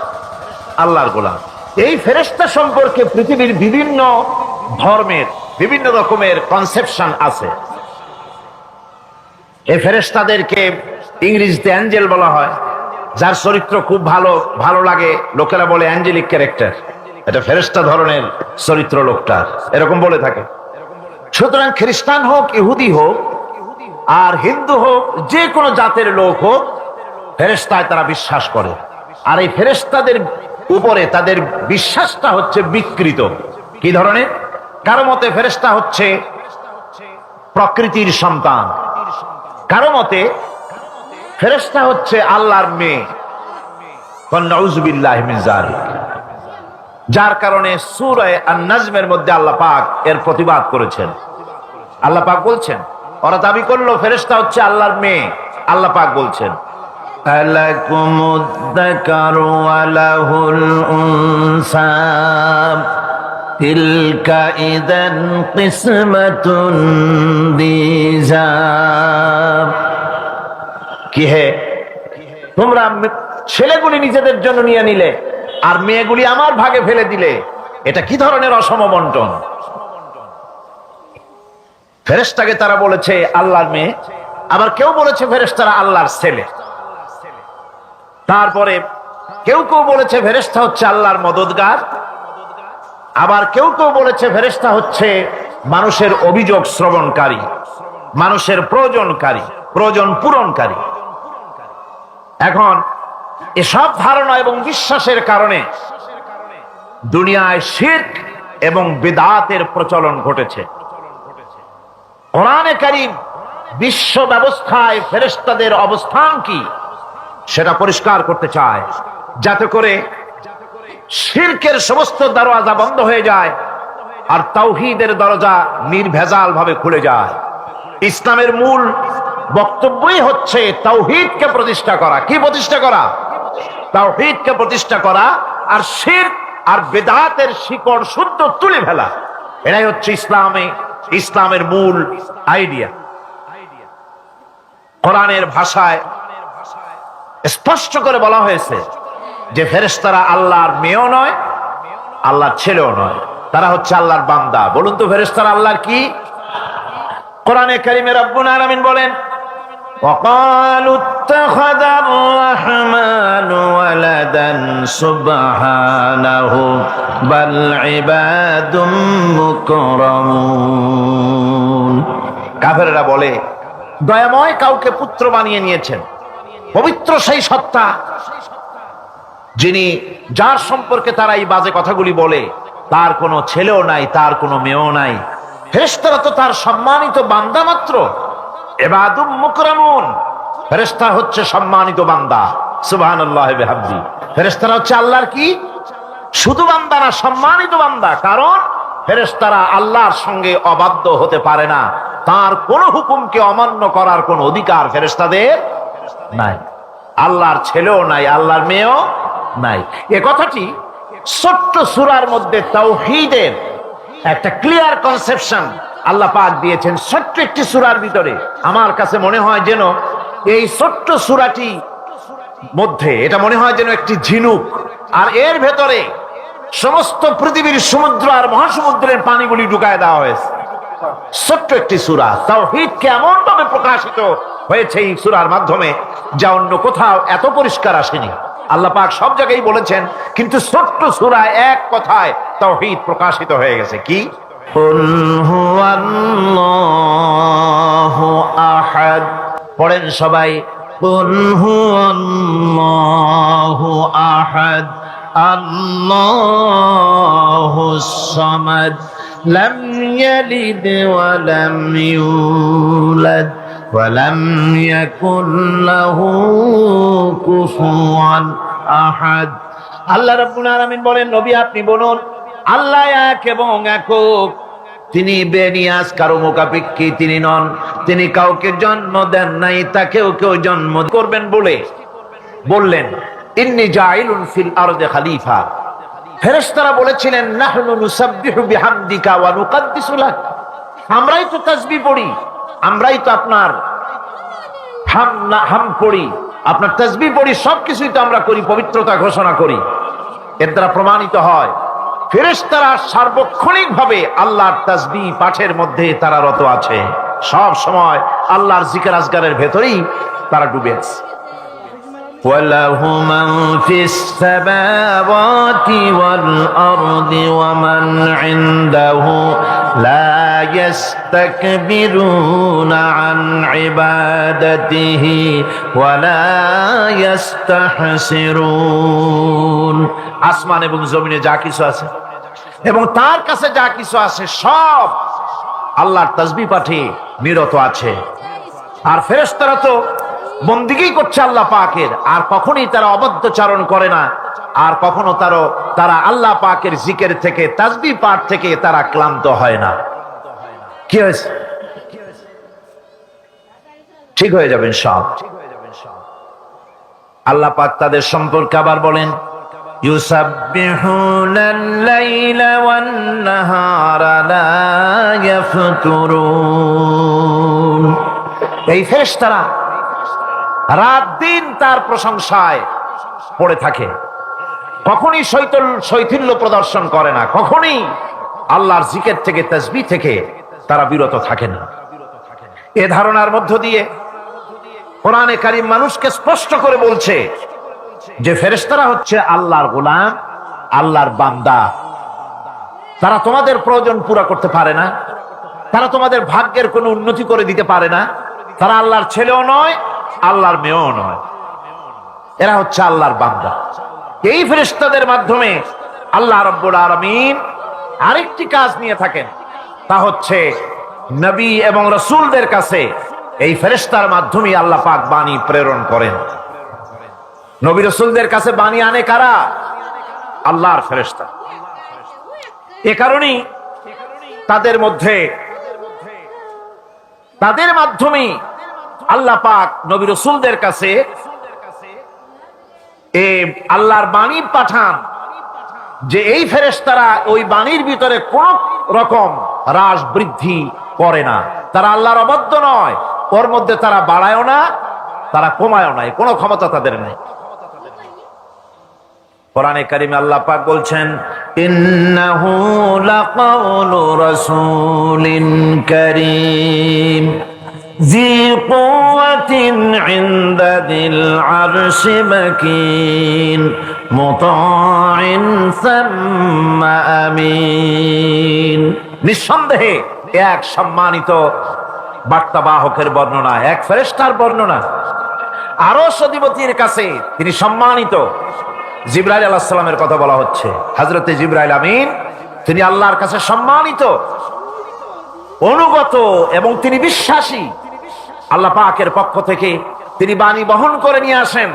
আল্লাহর গোলাম। এই ফেরেশতা সম্পর্কে পৃথিবীর বিভিন্ন ধর্মের বিভিন্ন রকমের কনসেপশন আছে। এই ফেরেশতাদেরকে ইংরেজিতে অ্যাঞ্জেল বলা হয়, যার চরিত্র খুব ভালো লাগে, লোকেরা বলে অ্যাঞ্জেলিক ক্যারেক্টার, এটা ফেরেশতা ধরনের চরিত্র লোকটার, এরকম বলে থাকে। সুতরাং খ্রিস্টান হোক, ইহুদি হোক, আর হিন্দু হোক, যে কোনো জাতের লোক হোক, ফেরেশতায় তারা বিশ্বাস করে। আর এই ফেরেশতাদের উপরে তাদের বিশ্বাসটা হচ্ছে বিকৃত। কি ধরনের? কারো মতে ফেরেশতা হচ্ছে প্রকৃতির সন্তান, কারো মতে ফেরেশতা হচ্ছে আল্লাহর মেয়ে, নাউযুবিল্লাহি মিন যালিক। যার কারণে সূরা আন-নাজমের মধ্যে আল্লাহ পাক এর প্রতিবাদ করেছেন। আল্লাহ পাক বলছেন, ওরা দাবি করলো ফেরেশতা হচ্ছে আল্লাহর মেয়ে। আল্লাহ পাক বলছেন, আলাকুমুদ যাকারু ওয়া লাহুল উনসা তিলকা ইযান কিসমাতুন দিজা। কি হে, তোমরা ছেলেগুলি নিজেদের জন্য নিয়ে নিলে আর মেয়েগুলি আমার ভাগে ফেলে দিলে, এটা কি ধরনের অসম বন্টন? ফেরেশতাকে তারা বলেছে আল্লাহর মেয়ে, আবার কেউ বলেছে ফেরেশতারা আল্লাহর ছেলে। তারপরে কেউ কেউ বলেছে ফেরেশতা হচ্ছে আল্লাহর মদদগার, আবার কেউ কেউ বলেছে ফেরেশতা হচ্ছে মানুষের অভিযোগ শ্রবণকারী, মানুষের প্রয়োজন পূরণকারী। এখন এসব ধারণা এবং বিশ্বাসের কারণে দুনিয়ায় শিরক এবং বিদআতের প্রচলন ঘটেছে। কোরআনে কারীম বিশ্ব ব্যবস্থায় ফেরেশতাদের অবস্থান কি সেটা পরিষ্কার করতে চায়, যাতে করে শিরকের সমস্ত দরজা বন্ধ হয়ে যায় আর তাওহীদের দরজা নির্ভেজাল ভাবে খুলে যায়। ইসলামের মূল বক্তব্যই হচ্ছে তাওহীদকে প্রতিষ্ঠা করা। কি প্রতিষ্ঠা করা? তাওহীদকে প্রতিষ্ঠা করা, আর শিরক আর বিদআতের শিকড় শুদ্ধ তুলে ফেলা। এটাই হচ্ছে ইসলামের মূল আইডিয়া। কোরআনের ভাষায় স্পষ্ট করে বলা হয়েছে যে ফেরেশতারা আল্লাহর মেয়েও নয়, আল্লাহর ছেলেও নয়, তারা হচ্ছে আল্লাহর বান্দা। বলুন তো ফেরেশতারা আল্লাহর কি? কোরআনে কারীমে রব্বুল আলামিন বলেন, وقالوا اتخذ الرحمن ولدا سبحانه بل عباد مكرمون। কাফেররা বলে দয়াময় কাউকে পুত্র বানিয়ে নিয়েছেন। পবিত্র সেই সত্তা যার সম্পর্কে তারা এই বাজে কথাগুলি বলে, তার কোনো ছেলেও নাই, তার কোনো মেয়েও নাই। ফেরেশতারা তো তার সম্মানিত বান্দা মাত্র। ইবাদুম মুকরামুন, ফেরেশতা হচ্ছে সম্মানিত বান্দা। সুবহানাল্লাহি ওয়া বিহামদিহি। ফেরেশতারা হচ্ছে আল্লাহর কি? শুধু বান্দা না, সম্মানিত বান্দা। কারণ ফেরেশতারা আল্লাহর সঙ্গে অবাধ্য হতে পারে না, তার কোন হুকুমকে অমান্য করার কোন অধিকার ফেরেশতাদের নাই। আল্লাহর ছেলেও নাই, আল্লাহর মেয়েও নাই। এ কথাটি ছোট্ট সূরার মধ্যে তাওহীদের একটা ক্লিয়ার কনসেপশন আল্লাহ পাক দিয়েছেন, ছোট্ট একটি সূরার ভিতরে। আমার কাছে মনে হয় যেন এই ছোট্ট সূরাটি মধ্যে এটা মনে হয় যেন একটি ঝিনুক, আর এর ভেতরে সমস্ত পৃথিবীর সমুদ্র আর মহাসমুদ্রের পানিগুলি ঢুকায় দেওয়া হয়েছে। ছোট্ট একটি সূরা তাওহীদকে এমন ভাবে প্রকাশিত হয়েছে এই সূরার মাধ্যমে, যা অন্য কোথাও এত পরিষ্কার আসেনি। আল্লাহ পাক সব জায়গায় বলেছেন, কিন্তু ছোট্ট সূরায় এক কথায় তাওহীদ প্রকাশিত হয়ে গেছে। কি? কুল হুয়াল্লাহু আহাদ। পড়েন সবাই, কুল হুয়াল্লাহু আহাদ আল্লাহুস সামাদ লাম ইয়ালিদ ওয়া লাম ইউলাদ ওয়ালাম ইয়াকুল লাহু কুফুয়ান আহাদ। আল্লাহ রাব্বুল আলামিন বলেন, নবী আপনি বলুন, আল্লাহ এক এবং একক, তিনি বেনিয়াজ, কারো মুখাপেক্ষী তিনি নন, তিনি কাউকে জন্ম দেন নাই, তাকেও কেউ জন্ম করবেন বললেন ইন্নী জাইলুন ফিল আরদি খলিফা। ফেরেশতারা বলেছিলেন নাহনু নুসাব্বিহু বিহামদিকা ওয়া নুকাদ্দিসু লাক, আমরাই তো তাসবিহ পড়ি, আমরাই তো আপনার হাম পড়ি, আপনার তাসবিহ পড়ি, সবকিছুই তো আমরা করি, পবিত্রতা ঘোষণা করি। এর দ্বারা প্রমাণিত হয় ফেরেশতারা সার্বক্ষণিক ভাবে আল্লাহর তাসবিহ পাঠের মধ্যে তারা রত আছে, সব সময় আল্লাহর জিকির আজগারের ভেতরেই তারা ডুবে আছে। وَلَهُ مَنْ فِي السَّمَاوَاتِ وَالْأَرْضِ وَمَنْ عِنْدَهُ لَا يَسْتَكْبِرُونَ عَنْ عِبَادَتِهِ وَلَا يَسْتَحْسِرُونَ। আসমান এবং জমিনে যা কিছু আছে এবং তার কাছে যা কিছু আছে সব আল্লাহর তাসবিহ পাঠে নিরত আছে। আর ফেরেশতারা তো বন্দিগি করছে আল্লাহ পাকের, আর কখনোই তারা অবদ্ধচারণ করে না, আর কখনো তারা আল্লাহ পাকের জিকির থেকে, তাসবিহ পাঠ থেকে তারা ক্লান্ত হয় না। কি হয়েছে? ঠিক হয়ে যাবেন সব। আল্লাহ পাক তাদের সম্পর্কে আবার বলেন, ইউসাব্বিহুনাল লাইলা ওয়ান নাহারা লা ইয়াফতুরুন। এই ফেরেশতারা রাত দিন তার প্রশংসায় পড়ে থাকে, কখনই শৈথিল্য প্রদর্শন করে না, কখনই আল্লাহর জিকির থেকে, তাসবিহ থেকে তারা বিরত থাকে না। এ ধারণার মধ্য দিয়ে কোরআনে কারীম মানুষকে স্পষ্ট করে বলছে যে ফেরেশতারা হচ্ছে আল্লাহর গোলাম, আল্লাহর বান্দা। তারা তোমাদের প্রয়োজন পুরা করতে পারে না, তারা তোমাদের ভাগ্যের কোনো উন্নতি করে দিতে পারে না, তারা আল্লাহর ছেলেও নয়, আল্লাহর মেয়েও নয়, এরা হচ্ছে আল্লাহর বান্দা। এই ফেরেশতাদের মাধ্যমে আল্লাহ রাব্বুল আলামিন আরেকটি কাজ নিয়ে থাকেন, তা হচ্ছে নবী এবং রাসূলদের কাছে এই ফেরেশতার মাধ্যমে আল্লাহ পাক বাণী প্রেরণ করেন। নবী রাসূলদের কাছে বাণী আনে কারা? আল্লাহর ফেরেশতা। এ কারণেই তাদের মাধ্যমে আল্লাহ পাক নবী রাসূলদের কাছে আল্লাহর বাণী পাঠান, যে এই ফেরেশতারা ওই বাণীর ভিতরে কোন রকম হ্রাস বৃদ্ধি করে না, তারা আল্লাহর অবাধ্য নয়, ওর মধ্যে তারা বাড়ায়ও না, তারা কমায়ও না, কোনো ক্ষমতা তাদের নেই। কোরআনে কারিমে আল্লাহ পাক বলছেন, ইন্নাহু লাকাউলু রাসূলিন কারীম ذي قوة عند ذي العرش مكين مطاع ثم أمين। নিঃসন্দেহে এক সম্মানিত বার্তাবাহকের বর্ণনা, এক ফেরেশতার বর্ণনা। আরশ অধিপতির কাছে তিনি সম্মানিত। জিবরাইল আলাইহিস সালামের কথা বলা হচ্ছে, হযরতে জিবরাইল আমিন তিনি আল্লাহর কাছে সম্মানিত, অনুগত এবং তিনি বিশ্বাসী। আল্লাহ পাকের পক্ষ থেকে তিনি বাণী বহন করে নিয়ে আসেন,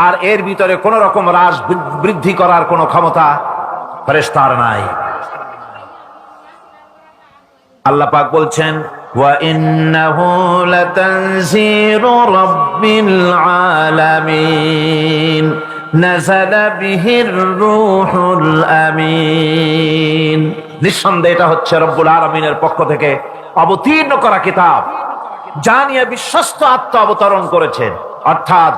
আর এর ভিতরে কোন রকম হ্রাস বৃদ্ধি করার কোন ক্ষমতা ফেরেশতার নাই। আল্লাহ পাক বলছেন, ওয়া ইন্নাহু লাতানজিরু রাব্বিল আলামিন নাযালা বিহির রূহুল আমিন। নিঃসন্দেহে এটা হচ্ছে রব্বুল আলামিনের পক্ষ থেকে অবতীর্ণ করা কিতাব, যা নিয়ে বিশ্বস্ত আত্মা অবতরণ করেছেন, অর্থাৎ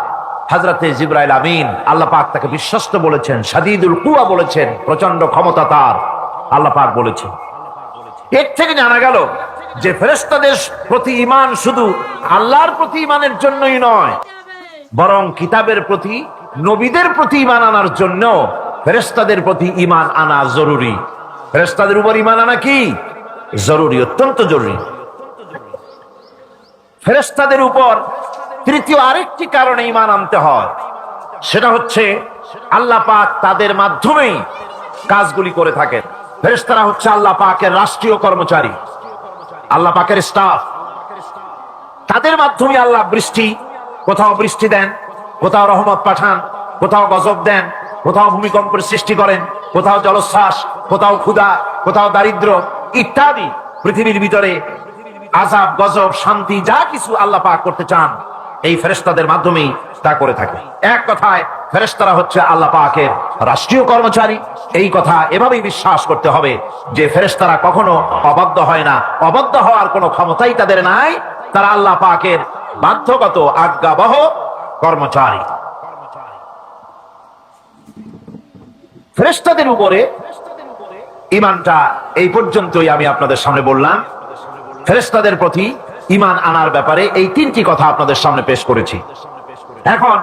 হযরতে জিবরাইল আমিন। আল্লাহ পাক তাকে বিশ্বস্ত বলেছেন, শাদীদুল কুওয়া বলেছেন, প্রচন্ড ক্ষমতা তার, আল্লাহ পাক বলেছেন। এর থেকে জানা গেল যে ফেরেশতাদের প্রতি ঈমান শুধু আল্লাহর প্রতি ঈমানের জন্যই নয়, বরং কিতাবের প্রতি নবীদের প্রতি ঈমান আনার জন্য ফেরেশতাদের প্রতি ঈমান আনা জরুরি। ফেরেশতাদের উপর ঈমান আনা কি জরুরি, অত্যন্ত জরুরি। ফেরেশতাদের উপর তৃতীয় আরেকটি কারণে ঈমান আনতে হয়, সেটা হচ্ছে আল্লাহ পাক তাদের মাধ্যমেই কাজগুলি করে থাকেন। ফেরেশতারা হচ্ছে আল্লাহ পাকের রাষ্ট্রীয় কর্মচারী, আল্লাহ পাকের স্টাফ। তাদের মাধ্যমে আল্লাহ বৃষ্টি, কোথাও বৃষ্টি দেন, কোথাও রহমত পাঠান, কোথাও গজব দেন, কোথাও ভূমিকম্পের সৃষ্টি করেন, কোথাও জলোচ্ছ্বাস, কোথাও ক্ষুধা, কোথাও দারিদ্র ইত্যাদি। পৃথিবীর ভিতরে আযাব, গজব, শান্তি যা কিছু আল্লাহ পাক করতে চান এই ফেরেশতাদের মাধ্যমেই তা করে থাকে। এক কথায় ফেরেশতারা হচ্ছে আল্লাহ পাকের রাষ্ট্রীয় কর্মচারী। এই কথা এভাবেই বিশ্বাস করতে হবে যে ফেরেশতারা কখনো অবাধ্য হয় না, অবাধ্য হওয়ার কোনো ক্ষমতাই তাদের নাই। তারা আল্লাহ পাকের বাধ্যগত আজ্ঞাবহ কর্মচারী। ফেরেশতাদের উপরে ঈমানটা এই পর্যন্তই আমি আপনাদের সামনে বললাম। ফেরেশতাদের প্রতি ঈমান আনার ব্যাপারে এই তিনটি কথা আপনাদের সামনে পেশ করেছি। এখন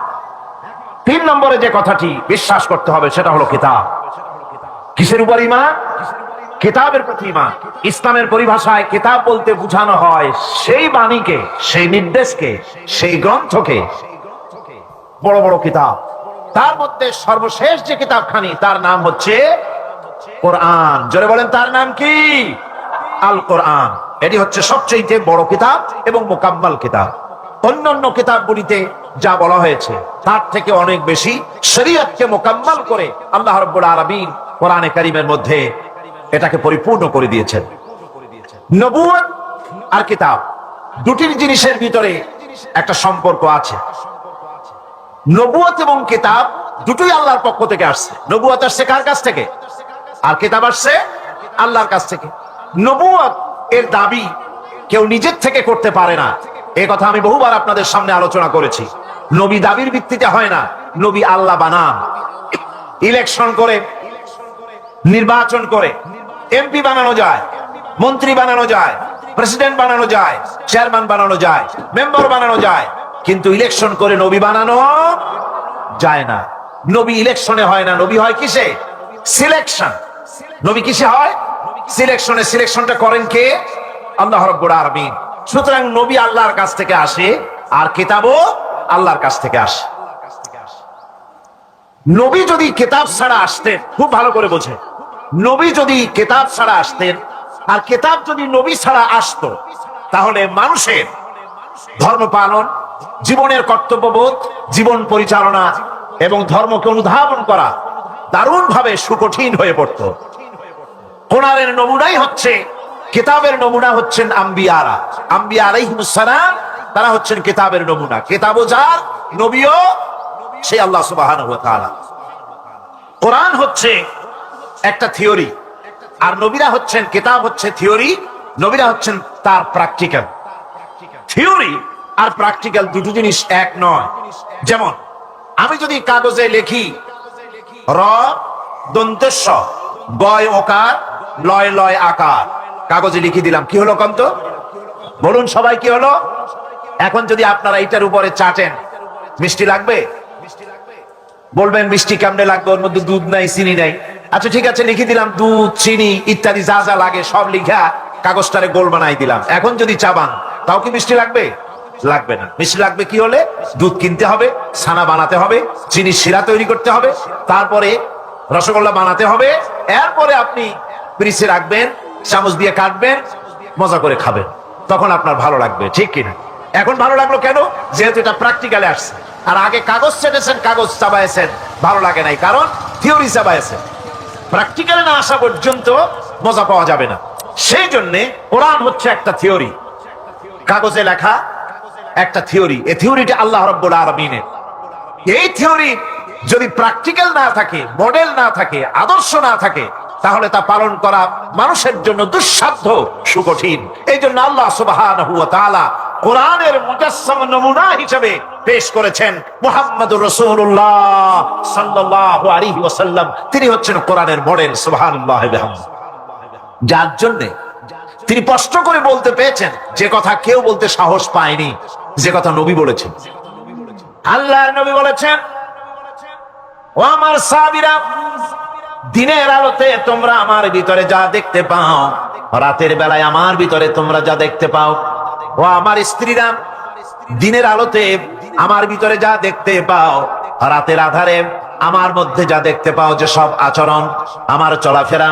3 নম্বরে যে কথাটি বিশ্বাস করতে হবে সেটা হলো কিতাব। কিসের উপর ঈমান? কিতাবের প্রতি ঈমান। ইসলামের পরিভাষায় কিতাব বলতে বোঝানো হয় সেই বাণীকে, সেই নির্দেশকে, সেই গ্রন্থকে। বড় বড় কিতাব, তার মধ্যে সর্বশেষ যে কিতাবখানি তার নাম হচ্ছে কোরআন। জোরে বলেন, তার নাম কি? আল কোরআন। এটি হচ্ছে সবচেয়ে বড় কিতাব এবং মুকাম্মাল কিতাব। অন্যান্য কিতাবগুলিতে যা বলা হয়েছে তার থেকে অনেক বেশি শরীয়তকে মুকাম্মাল করে আল্লাহ রাব্বুল আলামিন কোরআনে কারীমের মধ্যে এটাকে পরিপূর্ণ করে দিয়েছেন। নবুয়ত আর কিতাব দুটির জিনিসের ভিতরে একটা সম্পর্ক আছে। নবুয়ত এবং কিতাব দুটোই আল্লাহর পক্ষ থেকে আসছে। নবুয়ত আসছে কার কাছ থেকে? আর কিতাব আসছে আল্লাহর কাছ থেকে। নবুয়ত এর দাবি কেউ নিজের থেকে করতে পারে না। এই কথা আমি বহুবার আপনাদের সামনে আলোচনা করেছি। নবী দাবির ভিত্তিতে হয় না, নবী আল্লাহ বানান। ইলেকশন করে, নির্বাচন করে এমপি বানানো যায়, মন্ত্রী বানানো যায়, প্রেসিডেন্ট বানানো যায়, চেয়ারম্যান বানানো যায়, মেম্বার বানানো যায়, কিন্তু ইলেকশন করে নবী বানানো যায় না। নবী ইলেকশনে হয় না, নবী হয় কিসে? সিলেকশন। নবী কিসে হয়? সিলেকশনে। সিলেকশনটা করেন কে? আল্লাহ রাব্বুল আলামিন। সুতরাং নবী আল্লাহর কাছ থেকে আসে আর কিতাবও আল্লাহর কাছ থেকে আসে। নবী যদি কিতাব ছাড়া আসতেন, খুব ভালো করে বোঝে, নবী যদি কিতাব ছাড়া আসতেন আর কিতাব যদি নবী ছাড়া আসতো, তাহলে মানুষের ধর্ম পালন, জীবনের কর্তব্যবোধ, জীবন পরিচালনা এবং ধর্মকে অনুধাবন করা দারুণভাবে সুকঠিন হয়ে পড়ত। কোরআনের নমুনাই হচ্ছে, কিতাবের নমুনা হচ্ছেন আম্বিয়ারা। আম্বিয়া আলাইহিমুস সালাম, তারা হচ্ছেন কিতাবের নমুনা। কিতাবও যার, নবীও সেই আল্লাহ সুবহানাহু ওয়া তাআলা। কোরআন হচ্ছে একটা থিওরি আর নবীরা হচ্ছেন, কিতাব হচ্ছে থিওরি, নবীরা হচ্ছেন তার প্র্যাকটিক্যাল। থিওরি আর প্র্যাকটিক্যাল দুটো জিনিস এক নয়। যেমন আমি যদি কাগজে লিখি র দন্তেশ্ব গয় ওকার লয় লয় আকার, কাগজে লিখে দিলাম, কি হলো কন্ত? বলুন সবাই, কি হলো? এখন যদি আপনারা এইটার উপরে চাটেন, মিষ্টি লাগবে? বলবেন মিষ্টি কেমনে লাগবে, ওর মধ্যে দুধ নাই, চিনি নাই। আচ্ছা ঠিক আছে, লিখে দিলাম দুধ, চিনি ইত্যাদি যা যা লাগে সব লিখা কাগজটারে গোল বানাই দিলাম। এখন যদি চাবান, তাও কি মিষ্টি লাগবে? লাগবে না। মিষ্টি লাগবে কি হলে? দুধ কিনতে হবে, ছানা বানাতে হবে, চিনি শিরা তৈরি করতে হবে, তারপরে রসগোল্লা বানাতে হবে, এরপরে আপনি ফ্রিজে রাখবেন, চামচ দিয়ে কাটবেন, মজা করে খাবেন, তখন আপনার ভালো লাগবে, ঠিক কিনা? এখন ভালো লাগলো কেন? যেহেতু এটা প্র্যাকটিক্যালে আসছে। আর আগে কাগজ চেটেছেন, কাগজ চাবাইছেন, ভালো লাগে নাই, কারণ থিওরি চাবাইছেন। প্র্যাকটিক্যালে না আসা পর্যন্ত মজা পাওয়া যাবে না। সেই জন্যে কোরআন হচ্ছে একটা থিওরি, কাগজে লেখা একটা থিওরি। এই থিওরিটা আল্লাহ রাব্বুল আলামিনের। এই থিওরি যদি প্র্যাকটিক্যাল না থাকে, মডেল না থাকে, আদর্শ না থাকে, তাহলে তা পালন করা মানুষের জন্য দুঃসাধ্য, সুকঠিন। এই জন্য আল্লাহ সুবহানাহু ওয়া তাআলা কোরআনের মুজাসসাম নমুনা হিসেবে পেশ করেছেন মুহাম্মদুর রাসূলুল্লাহ সাল্লাল্লাহু আলাইহি ওয়াসাল্লাম। তিনি হচ্ছেন কোরআনের মডেল। সুবহানাল্লাহ ওয়া বিহামদিহি। যার জন্য তিনি স্পষ্ট করে বলতে পেরেছেন যে কথা কেউ বলতে সাহস পায়নি, যে কথা নবী বলেছেন। আল্লাহর নবী বলেছেন, ও আমার সাহাবীরা, দিনের আলোতে তোমরা আমার ভিতরে যা দেখতে পাও, রাতের বেলায় আমার ভিতরে তোমরা যা দেখতে পাও। ও আমার স্ত্রীরা, দিনের আলোতে আমার ভিতরে যা দেখতে পাও, রাতের আধারে আমার মধ্যে যা দেখতে পাও, যে সব আচরণ, আমার চলাফেরা,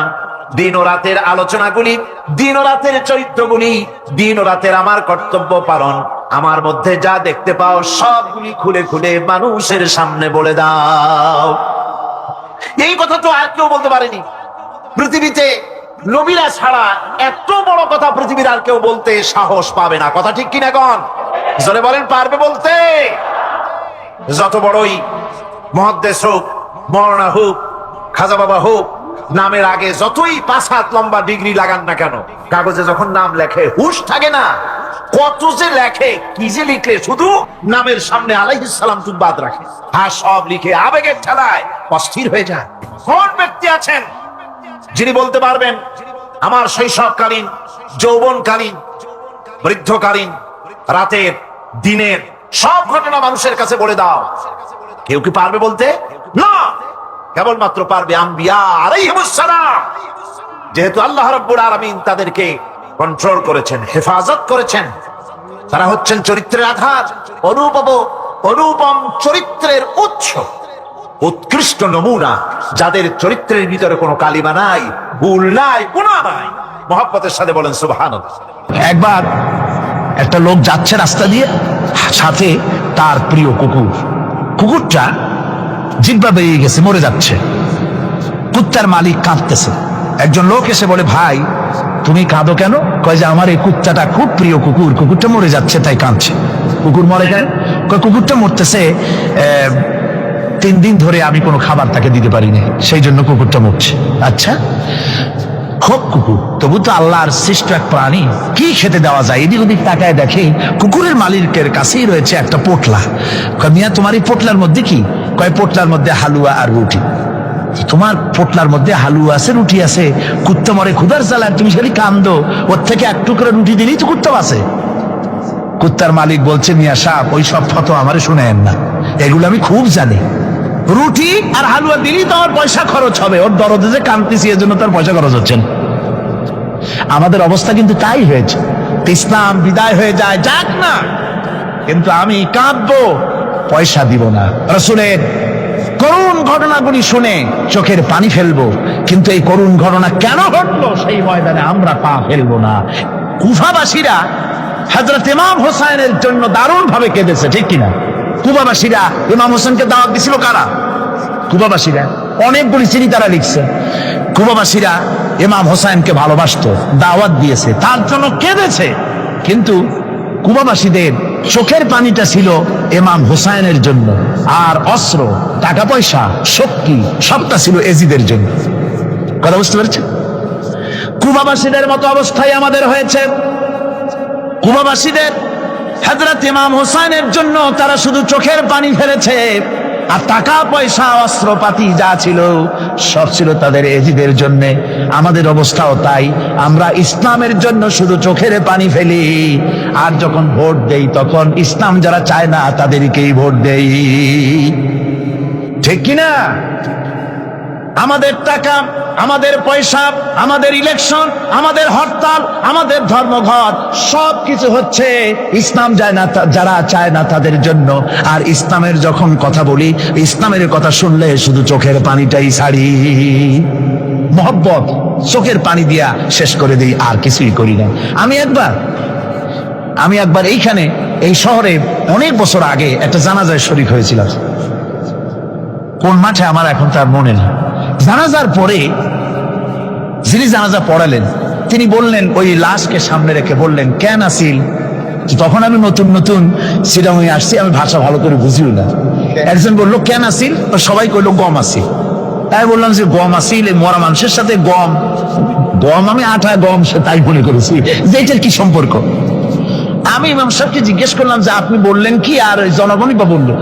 দিন ও রাতের আলোচনাগুলি, দিন ও রাতের চরিত্রগুলি, দিন ও রাতের আমার কর্তব্য পালন, আমার মধ্যে যা দেখতে পাও সবগুলি খুলে খুলে মানুষের সামনে বলে দাও। এই কথা তো আর কেউ বলতে পারেনি পৃথিবীতে। নবীরা ছাড়া এত বড় কথা পৃথিবীর আর কেউ বলতে সাহস পাবে না। কথা ঠিক কিনা গণ? জোরে বলেন, পারবে বলতে? যত বড়ই মুহাদ্দিস হোক, মাওলানা হোক, খাজা বাবা হোক, নামের আগে যতই 5 হাত লম্বা ডিগ্রি লাগান না কেন, কাগজে যখন নাম লেখে হুঁশ থাকে না। কত যে লেখে, কি যে লিখলে, শুধু নামের সামনে আলাইহিস সালাম তুই বাদ রাখে, আর সব লিখে আবেগের ঠেলায় অস্থির হয়ে যায়। কোন ব্যক্তি আছেন যিনি বলতে পারবেন আমার শৈশবকালীন, যৌবনকালীন, বৃদ্ধকালীন, রাতের, দিনের সব ঘটনা মানুষের কাছে বলে দাও? কেউ কি পারবে বলতে? না, কেবলমাত্র পারবে আম্বিয়া আলাইহিমুস সালাম। যেহেতু আল্লাহ রাব্বুল আলামিন তাদেরকে কন্ট্রোল করেছেন, হেফাজত করেছেন, তারা হচ্ছেন চরিত্রের আধার, অনুপম চরিত্রের উৎস, উৎকৃষ্ট নমুনা, যাদের চরিত্রের ভিতরে কোনো কালিমা নাই, ভুল নাই, গুনাহ নাই। মহব্বতের সাথে বলেন সুবহানাল্লাহ। একবার একটা লোক যাচ্ছে রাস্তা দিয়ে, সাথে তার প্রিয় কুকুর। কুকুরটা জিহ্বা বেরিয়ে গেছে, মরে যাচ্ছে। কুত্তার মালিক কাঁদতেছে। একজন লোক এসে বলে, ভাই তুমি কাঁদো কেন? কয় যে আমার এই কুত্তাটা খুব প্রিয় কুকুর, কুকুরটা মরে যাচ্ছে তাই কাঁদছে। কুকুর মরে কেন? কয় কুকুরটা মরতেছে 3 দিন ধরে আমি কোনো খাবার তাকে দিতে পারিনি, সেই জন্য কুকুরটা মরছে। আচ্ছা, খুব কুকুর, তবু তো আল্লাহর সৃষ্ট এক প্রাণী, কি খেতে দেওয়া যায়? এদিক ওদিক তাকায় দেখে কুকুরের মালিকের কাছেই রয়েছে একটা পোটলা। কয় মিয়া তোমার এই পোটলার মধ্যে কি? কয় পোটলার মধ্যে হালুয়া আর রুটি। তোমার পোটলার মধ্যে হালুয়া আছে, রুটি আছে, কুত্তা মরে ক্ষুধার জ্বালায়, তুমি খালি কান্দো, ওর থেকে এক টুকরো রুটি দিলেই তো কুত্তা বাঁচে। কুত্তার মালিক বলছে, মিয়া সাহেব ওই সব ফতো আমারে শুনেন না, এগুলো আমি খুব জানি। রুটি আর হালুয়া দিলেই তো আমার পয়সা খরচ হবে, ওর দরদে যে কাঁদতেছি এর জন্য তার পয়সা খরচ হচ্ছে না। আমাদের অবস্থা কিন্তু তাই হয়েছে। ইসলাম বিদায় হয়ে যায়, যাক না, কিন্তু আমি কাঁদবো, পয়সা দিব না। রাসূলের করুণ ঘটনাগুলি শুনে চোখের পানি ফেলবো, কিন্তু এই করুণ ঘটনা কেন ঘটলো সেই ময়দানে আমরা পা ফেলবো না। কুফাবাসীরা হযরত ইমাম হোসেনের জন্য দারুণ ভাবে কেঁদেছে, ঠিক কিনা? কুফাবাসীরা ইমাম হোসেনকে দাওয়াত দিছিল কারা? কুফাবাসীরা। অনেকগুলি চিঠি তারা লিখছে। কুফাবাসীরা ইমাম হোসেনকে ভালোবাসতো, দাওয়াত দিয়েছে, তার জন্য কেঁদেছে, কিন্তু কুফাবাসীদের চোখের পানিটা ছিল ইমাম হোসেনের জন্য, আর অস্ত্র, টাকা পয়সা, শক্তি সবটা ছিল এজিদের জন্য। কথা বুঝতে পেরেছেন? কুফাবাসীদের মতো অবস্থায় আমাদের হয়েছে। কুফাবাসীদের হযরত ইমাম হোসেনের জন্য তারা শুধু চোখের পানি ফেলেছে, আর টাকা পয়সা অস্ত্রপাতি যা ছিল সব ছিল তাদের এজিদের জন্য। আমাদের অবস্থাও তাই, আমরা ইসলামের জন্য শুধু চোখের পানি ফেলি, আর যখন ভোট দেই তখন ইসলাম যারা চায় না তাদেরকেই ভোট দেই, ঠিক কিনা? আমাদের টাকা, আমাদের পয়সা, আমাদের ইলেকশন, আমাদের হরতাল, আমাদের ধর্মঘট সবকিছু হচ্ছে ইসলাম যায় না, যারা চায় না তাদের জন্য। আর ইসলামের যখন কথা বলি, ইসলামের কথা শুনলে শুধু চোখের পানিটাই ছাড়ি, মহব্বত চোখের পানি দিয়া শেষ করে দিই, আর কিছুই করি না। আমি একবার এইখানে এই শহরে অনেক বছর আগে একটা জানাজায় শরীক হয়েছিলাম। কোন মাঠে আমার এখন তার মনে নেই। জানাজার পরে যিনি জানাজা পড়ালেন তিনি বললেন, ওই লাশকে সামনে রেখে বললেন, কেন আসিল? তখন আমি নতুন সিডামে আসছি, আমি ভাষা ভালো করে বুঝিও না। একজন বললো কেন আসিল? সবাই কইলো গম আসিল। তাই বললাম যে গম আসিল, এই মরা মানুষের সাথে গম, আমি আটা গম সে তাই মনে করেছি, যে এটার কি সম্পর্ক? আমি ইমাম সাহেবকে জিজ্ঞেস করলাম যে আপনি বললেন কি, আর জনগণই বা বললো?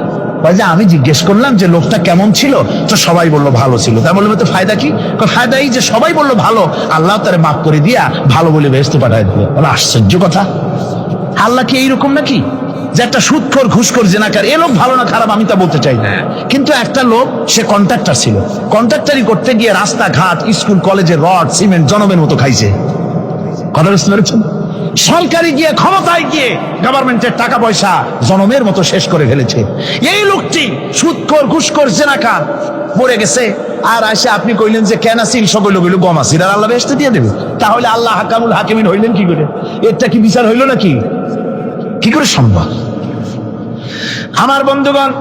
আমি জিজ্ঞেস করলাম যে লোকটা কেমন ছিল, তো সবাই বললো ভালো ছিল। তাই বললাম তো ফায়দা কি? ফায়দা এই যে সবাই বললো ভালো, আল্লাহ তারে মাফ করে দিয়া ভালো বলে বেহেশতে পাঠায় দিল। বলে আশ্চর্য কথা, আল্লাহ কি এইরকম নাকি? যে একটা সুদখোর ঘুষখোর জেনাকার এ লোক ভালো না খারাপ আমি তা বলতে চাই না, কিন্তু একটা লোক সে কন্ট্রাক্টর ছিল, কন্ট্রাক্টরি করতে গিয়ে রাস্তাঘাট স্কুল কলেজে রড সিমেন্ট জনমের মতো খাইছে। কথা বুঝতে পেরেছেন? সরকারি গিয়ে ক্ষমতায় গিয়ে গভর্নমেন্টের টাকা পয়সা জনমের মতো শেষ করে ফেলেছে। এই লোকটি সুদখোর ঘুষখোর জেনাকার মরে গেছে, আর আসে আপনি কইলেন যে কেন আসিল সকল কইল গম আসিল আর আল্লাহ বেহেশতে দিয়ে দেবে। তাহলে আল্লাহ হাকামুল হাকিমিন হইলেন কি করে? এটা কি বিচার হইল নাকি? কি করে সম্ভব? আমার বন্ধুগণ,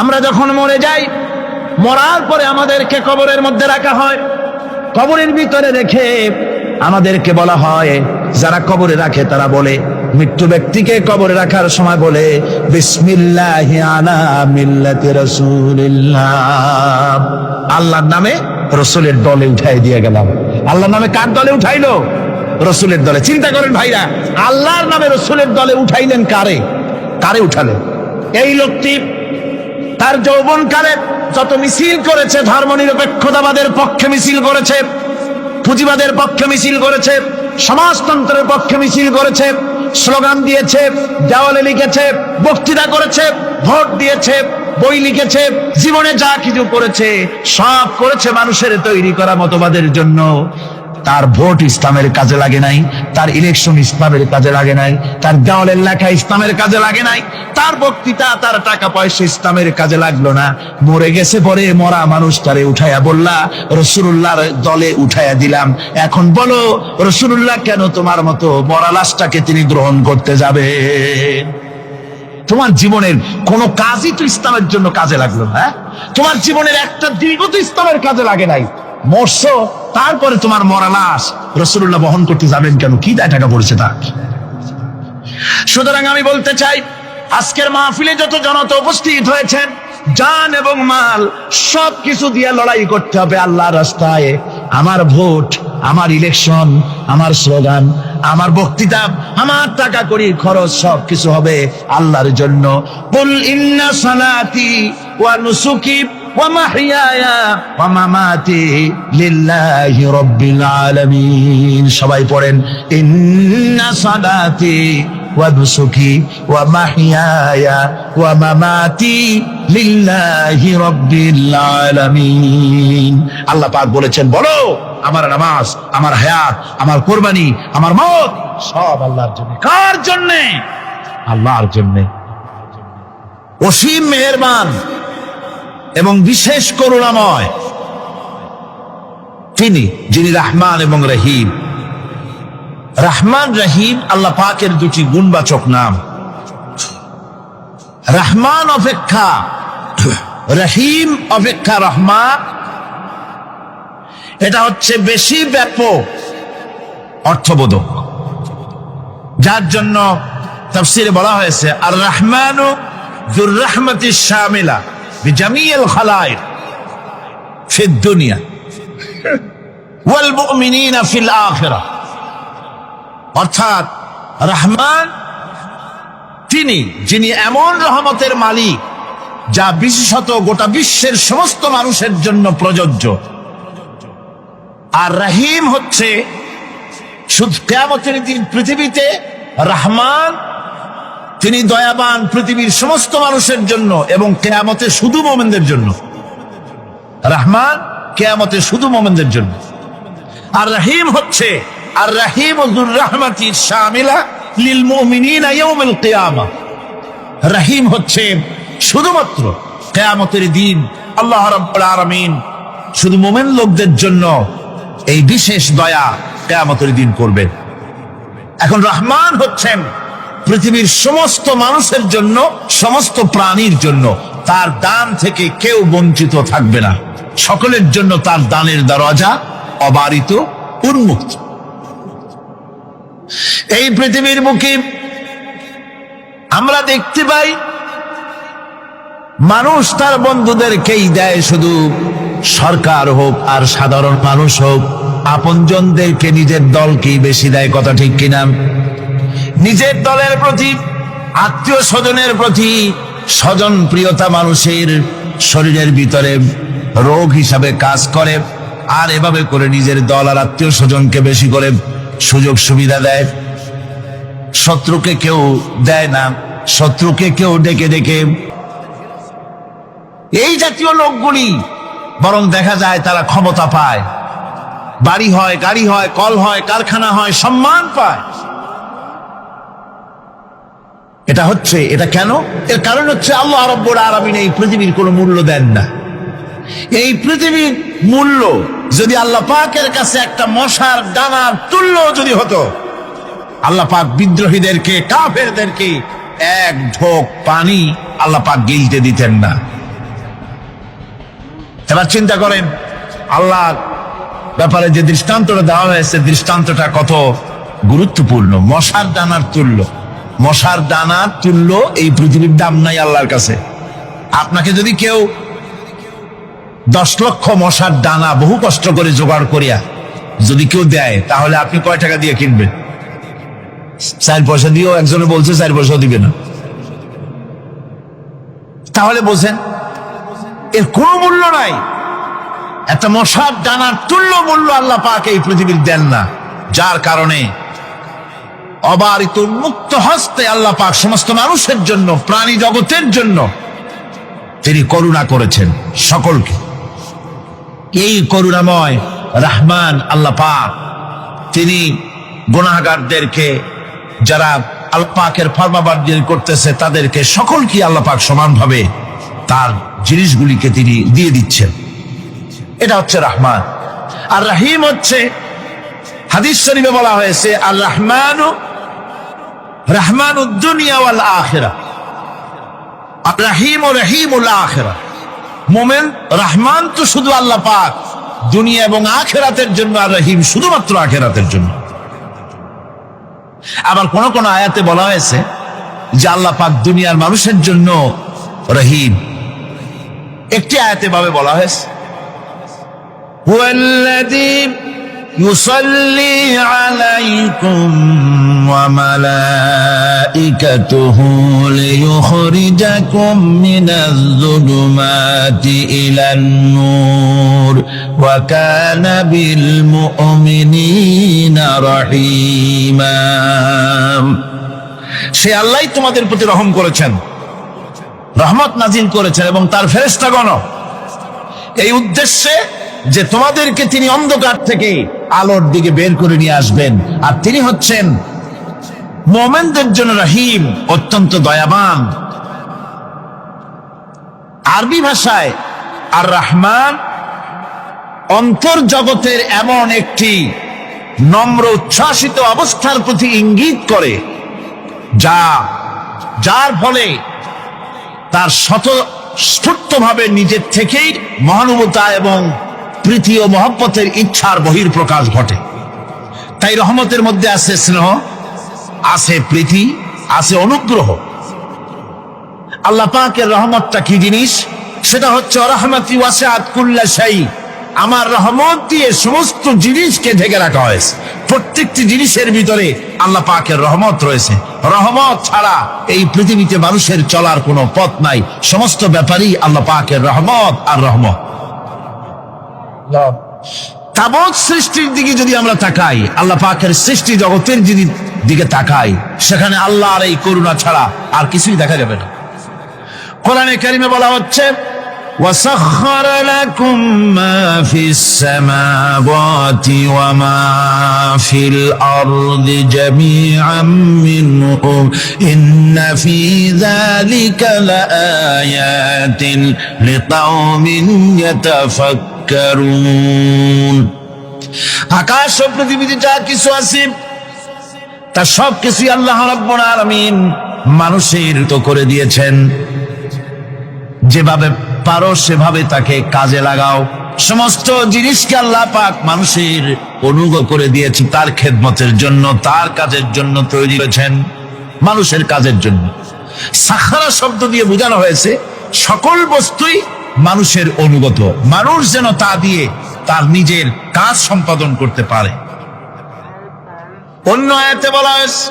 আমরা যখন মরে যাই, মরার পরে আমাদেরকে কবরের মধ্যে রাখা হয়, কবরের ভিতরে রেখে আমাদেরকে বলা হয়, যারা কবরে রাখে তারা বলে, মৃত্যু ব্যক্তিকে কবরে রাখার সময় বলে বিসমিল্লাহি আলা মিল্লাতি রাসূলিল্লাহ, আল্লাহর নামে রসুলের দলে উঠাই দিয়ে গেলাম। আল্লাহর নামে কার দলে উঠাইলো? রসুলের দলে। চিন্তা করেন ভাইরা, আল্লাহর নামে রসুলের দলে উঠাইলেন কারে? কারে উঠালেন? এই লোকটি তার যৌবনকালে যত মিছিল করেছে, ধর্ম নিরপেক্ষতাবাদের পক্ষে মিছিল করেছে, পুঁজিবাদের পক্ষে মিছিল করেছে, সমাজতন্ত্রের পক্ষে মিছিল করেছে, স্লোগান দিয়েছে, দেওয়ালে লিখেছে, বক্তৃতা করেছে, ভোট দিয়েছে, বই লিখেছে, জীবনে যা কিছু করেছে সব করেছে মানুষের তৈরি করা মতবাদের জন্য। তার ভোট ইসলামের কাজে লাগে নাই, তার ইলেকশন ইসলামের কাজে লাগে নাই, তার দেওয়ালের লেখা ইসলামের কাজে লাগে নাই, তার বক্তৃতা তার টাকা পয়সা ইসলামের কাজে লাগলো না। মরে গেছে, পরে মরা মানুষটারে উঠাইয়া বললা রাসূলুল্লাহর দলে উঠাইয়া দিলাম। এখন বলো রাসূলুল্লাহ কেন তোমার মতো মরা লাশটাকে তিনি গ্রহণ করতে যাবে? তোমার জীবনের কোন কাজই তো ইসলামের জন্য কাজে লাগলো না। তোমার জীবনের একটা দিনও তো ইসলামের কাজে লাগে নাই। মরছো, তারপরে তোমার মরা লাশ রাসূলুল্লাহ বহন করতে যাবেন কেন? কি দায় টাকা পড়েছে তার? সুতরাং আমি বলতে চাই, আজকের মাহফিলে যত জনতা উপস্থিত হয়েছেন, জান এবং মাল সবকিছু দিয়ে লড়াই করতে হবে আল্লাহর রাস্তায়। আমার ভোট, আমার ইলেকশন, আমার স্লোগান, আমার বক্তৃতা, আমার টাকা কড়ি খরচ সবকিছু হবে আল্লাহর জন্য। কুল ইন্না সালাতি ওয়া নুসুকি ওয়া মাহইয়ায়া ওয়া মামাতি লিল্লাহি রাব্বিল আলামিন। সবাই পড়েন, ইন্না সালাতি ওয়া নুসুকি ওয়া মাহইয়ায়া ওয়া মামাতি লিল্লাহি রাব্বিল আলামিন। আল্লাহ পাক বলেছেন, বলো আমার নামাজ, আমার হায়াত, আমার কুরবানি, আমার মওত সব আল্লাহর জন্য। কার জন্য? আল্লাহর জন্য। অসীম মেহেরবান এবং বিশেষ করুণাময় তিনি, যিনি রহমান এবং রহিম। রহমান রহিম আল্লাহ পাকের দুটি গুণবাচক নাম। রহমান অপেক্ষা রহিম অপেক্ষা রহমান, এটা হচ্ছে বেশি ব্যাপক অর্থবোধক, যার জন্য তাফসীরে বলা হয়েছে আর রহমানু যুর রাহমাতিশ শামিলা বিজামিল খালায়েক ফিদ দুনিয়া ওয়াল মুমিনিনা ফিল আখিরাহ। অর্থাৎ রহমান তিনি, যিনি এমন রহমতের মালিক যা বিশেষত গোটা বিশ্বের সমস্ত মানুষের জন্য প্রযোজ্য। আর রহিম হচ্ছে শুধু কিয়ামতের দিন পৃথিবীতে রহমান, তিনি দয়াবান পৃথিবীর সমস্ত মানুষের জন্য এবং কিয়ামতে শুধু মুমিনদের জন্য। রহমান কিয়ামতে শুধু মুমিনদের জন্য। আর রহিম হচ্ছে আর রহিম যুর রাহমাতি শামিলা লিল মুমিনিনা ইয়াউমিল কিয়ামা। রহিম হচ্ছে শুধুমাত্র কিয়ামতের দিন আল্লাহ রাব্বুল আলামিন শুধু মুমিন লোকদের জন্য এই বিশেষ দয়া কিয়ামতের দিন করবেন। এখন রহমান হচ্ছেন পৃথিবীর সমস্ত মানুষের জন্য, সমস্ত প্রাণীর জন্য। তার দান থেকে কেউ বঞ্চিত থাকবে না, সকলের জন্য তার দানের দরজা অবারিত, উন্মুক্ত। এই পৃথিবীর বুকে আমরা দেখতে পাই মানুষ তার বন্ধুদেরকেই দেয়, শুধু সরকার হোক আর সাধারণ মানুষ হোক, আপনজনদেরকে নিজের দলকেই বেশি দেয়। কথা ঠিক কিনা? নিজের দলের প্রতি, আত্মীয় স্বজনের প্রতি স্বজন প্রিয়তা মানুষের শরীরের ভিতরে রোগ হিসাবে কাজ করে, আর এভাবে করে নিজের দল আর আত্মীয় স্বজনকে বেশি করে সুযোগ সুবিধা দেয়। শত্রুকে কেউ দেয় না, শত্রুকে কেউ ডেকে ডেকে। এই জাতীয় লোকগুলি বরং দেখা যায় তারা ক্ষমতা পায়, বাড়ি হয়, গাড়ি হয়, কল হয়, কারখানা হয়, সম্মান পায়। এটা কেন? এর কারণ হচ্ছে আল্লাহ রাব্বুল আলামিন এই পৃথিবীর কোনো মূল্য দেন না। এই পৃথিবীর মূল্য যদি আল্লাহ পাকের কাছে একটা মশার দানার তুল্য যদি হতো, আল্লাহ পাক বিদ্রোহীদেরকে, কাফেরদেরকে এক ঢোক পানি আল্লাহ পাক গিলতে দিতেন না। এবার চিন্তা করেন, আল্লাহর ব্যাপারে যে দৃষ্টান্তটা দেওয়া হয়েছে, দৃষ্টান্তটা কত গুরুত্বপূর্ণ। মশার দানার তুল্য, মশার দানার তুল্য এই পৃথিবীর দাম নাই আল্লাহর কাছে। আপনাকে যদি কেউ 10 লক্ষ মশার দানা বহু কষ্ট করে জোগাড় করিয়া যদি কেউ দেয়, তাহলে আপনি কয় টাকা দিয়ে কিনবেন? 4 পয়সা দিয়েও একজনে বলছে 4 পয়সা দিবে না। তাহলে বোঝেন এর কোনো মূল্য নাই। একটা মশার দানার তুল্য মূল্য আল্লাহ পাক এই পৃথিবীর দেন না, যার কারণে অবারিত মুক্ত হস্তে আল্লাহ পাক সমস্ত মানুষের জন্য, প্রাণী জগতের জন্য তিনি করুণা করেছেন সকলকে। এই করুণাময় রহমান আল্লাহ পাক তিনি গুনাহগারদেরকে, যারা আল্লাহ পাকের ফরমাবরদারি করতেছে, তাদেরকে সকলকে আল্লাহ পাক সমানভাবে তার জিনিসগুলিকে তিনি দিয়ে দিচ্ছেন। এটা হচ্ছে রহমান। আর রহিম হচ্ছে, হাদিস শরীফে বলা হয়েছে, আর রহমানু রহমানুদ দুনিয়া ওয়াল আখিরাহ, আর রহিম ও রহিমুল আখিরাহ। মোমেন রহমান তো শুধু আল্লাহ পাক দুনিয়া এবং আখিরাতের জন্য, আর রহিম শুধুমাত্র আখিরাতের জন্য। আবার কোন কোন আয়াতে বলা হয়েছে যে আল্লাহ পাক দুনিয়ার মানুষের জন্য রহিম। একটি আয়াতে ভাবে বলা হয়েছে, হুয়াল্লাযী ইউসাল্লি আলাইকুম ওয়া মালাইকাতুহু লিয়ুখরিজাকুম মিনাজ যুলুমাতি ইলান নূর ওয়া কানা বিল মুমিনিনা রহিমা। সে আল্লাহই তোমাদের প্রতি রহম করেছেন, রহমত নাজিল করেছেন, এবং তার ফেরেশতাগণ এই উদ্দেশ্যে যে তোমাদেরকে তিনি অন্ধকার থেকে আলোর দিকে বের করে নিয়ে আসবেন। আর তিনি হচ্ছেন মুমিনদের জন্য রহিম, অত্যন্ত দয়াবান। আরবি ভাষায় আর রহমান অন্তর জগতের এমন একটি নম্র উচ্ছ্বাসিত অবস্থার প্রতি ইঙ্গিত করে, যার ফলে তার স্বতঃস্ফূর্তভাবে নিজের থেকেই মহানুভবতা এবং প্রীতি ও মহব্বতের ইচ্ছার বহির্প্রকাশ ঘটে। তাই রহমতের মধ্যে আছে স্নেহ, আছে প্রীতি, আছে অনুগ্রহ। আল্লাহ পাকের রহমতটা কি জিনিস? সেটা হচ্ছে রহমতি ওয়াসিআত কুল্লা শাই। আমার রহমত দিয়ে সমস্ত জিনিসকে ঢেকে রাখা হয়েছে। প্রত্যেকটি জিনিসের ভিতরে আল্লাহ পাকের রহমত রয়েছে। রহমত ছাড়া এই পৃথিবীতে মানুষের চলার কোনো পথ নাই। সমস্ত ব্যাপারই আল্লাহ পাকের রহমত আর রহমত। তাবৎ সৃষ্টির দিকে যদি আমরা তাকাই, আল্লাহ পাকের সৃষ্টি জগতের দিকে তাকাই, সেখানে আল্লাহর এই করুণা ছাড়া আর কিছুই দেখা যাবে না। কোরআনে কারিমে বলা হচ্ছে, وَسَخَّرَ لَكُم مَّا فِي السَّمَاوَاتِ وَمَا فِي الْأَرْضِ جَمِيعًا مِّنْهُ إِنَّ فِي ذَلِكَ لَآيَاتٍ لِقَوْمٍ يَتَفَكَّرُونَ। আকাশ ও পৃথিবীতে যা কিছু আছে তা সব কিছুই আল্লাহ রাব্বুল আলামিন মানুষের তো করে দিয়েছেন। যেভাবে পারো সেভাবে তাকে কাজে লাগাও। সমস্ত জিনিসকে আল্লাহ পাক মানুষের অনুগ্রহ করে দিয়েছে, তার খেদমতের জন্য, তার কাজের জন্য তৈরি করেছেন, মানুষের কাজের জন্য। সাখারা শব্দ দিয়ে বোঝানো হয়েছে সকল বস্তুই মানুষের অনুগত, মানুষ যেন তা দিয়ে তার নিজের কাজ সম্পাদন করতে পারে। অন্য আয়াতে বলা হয়েছে,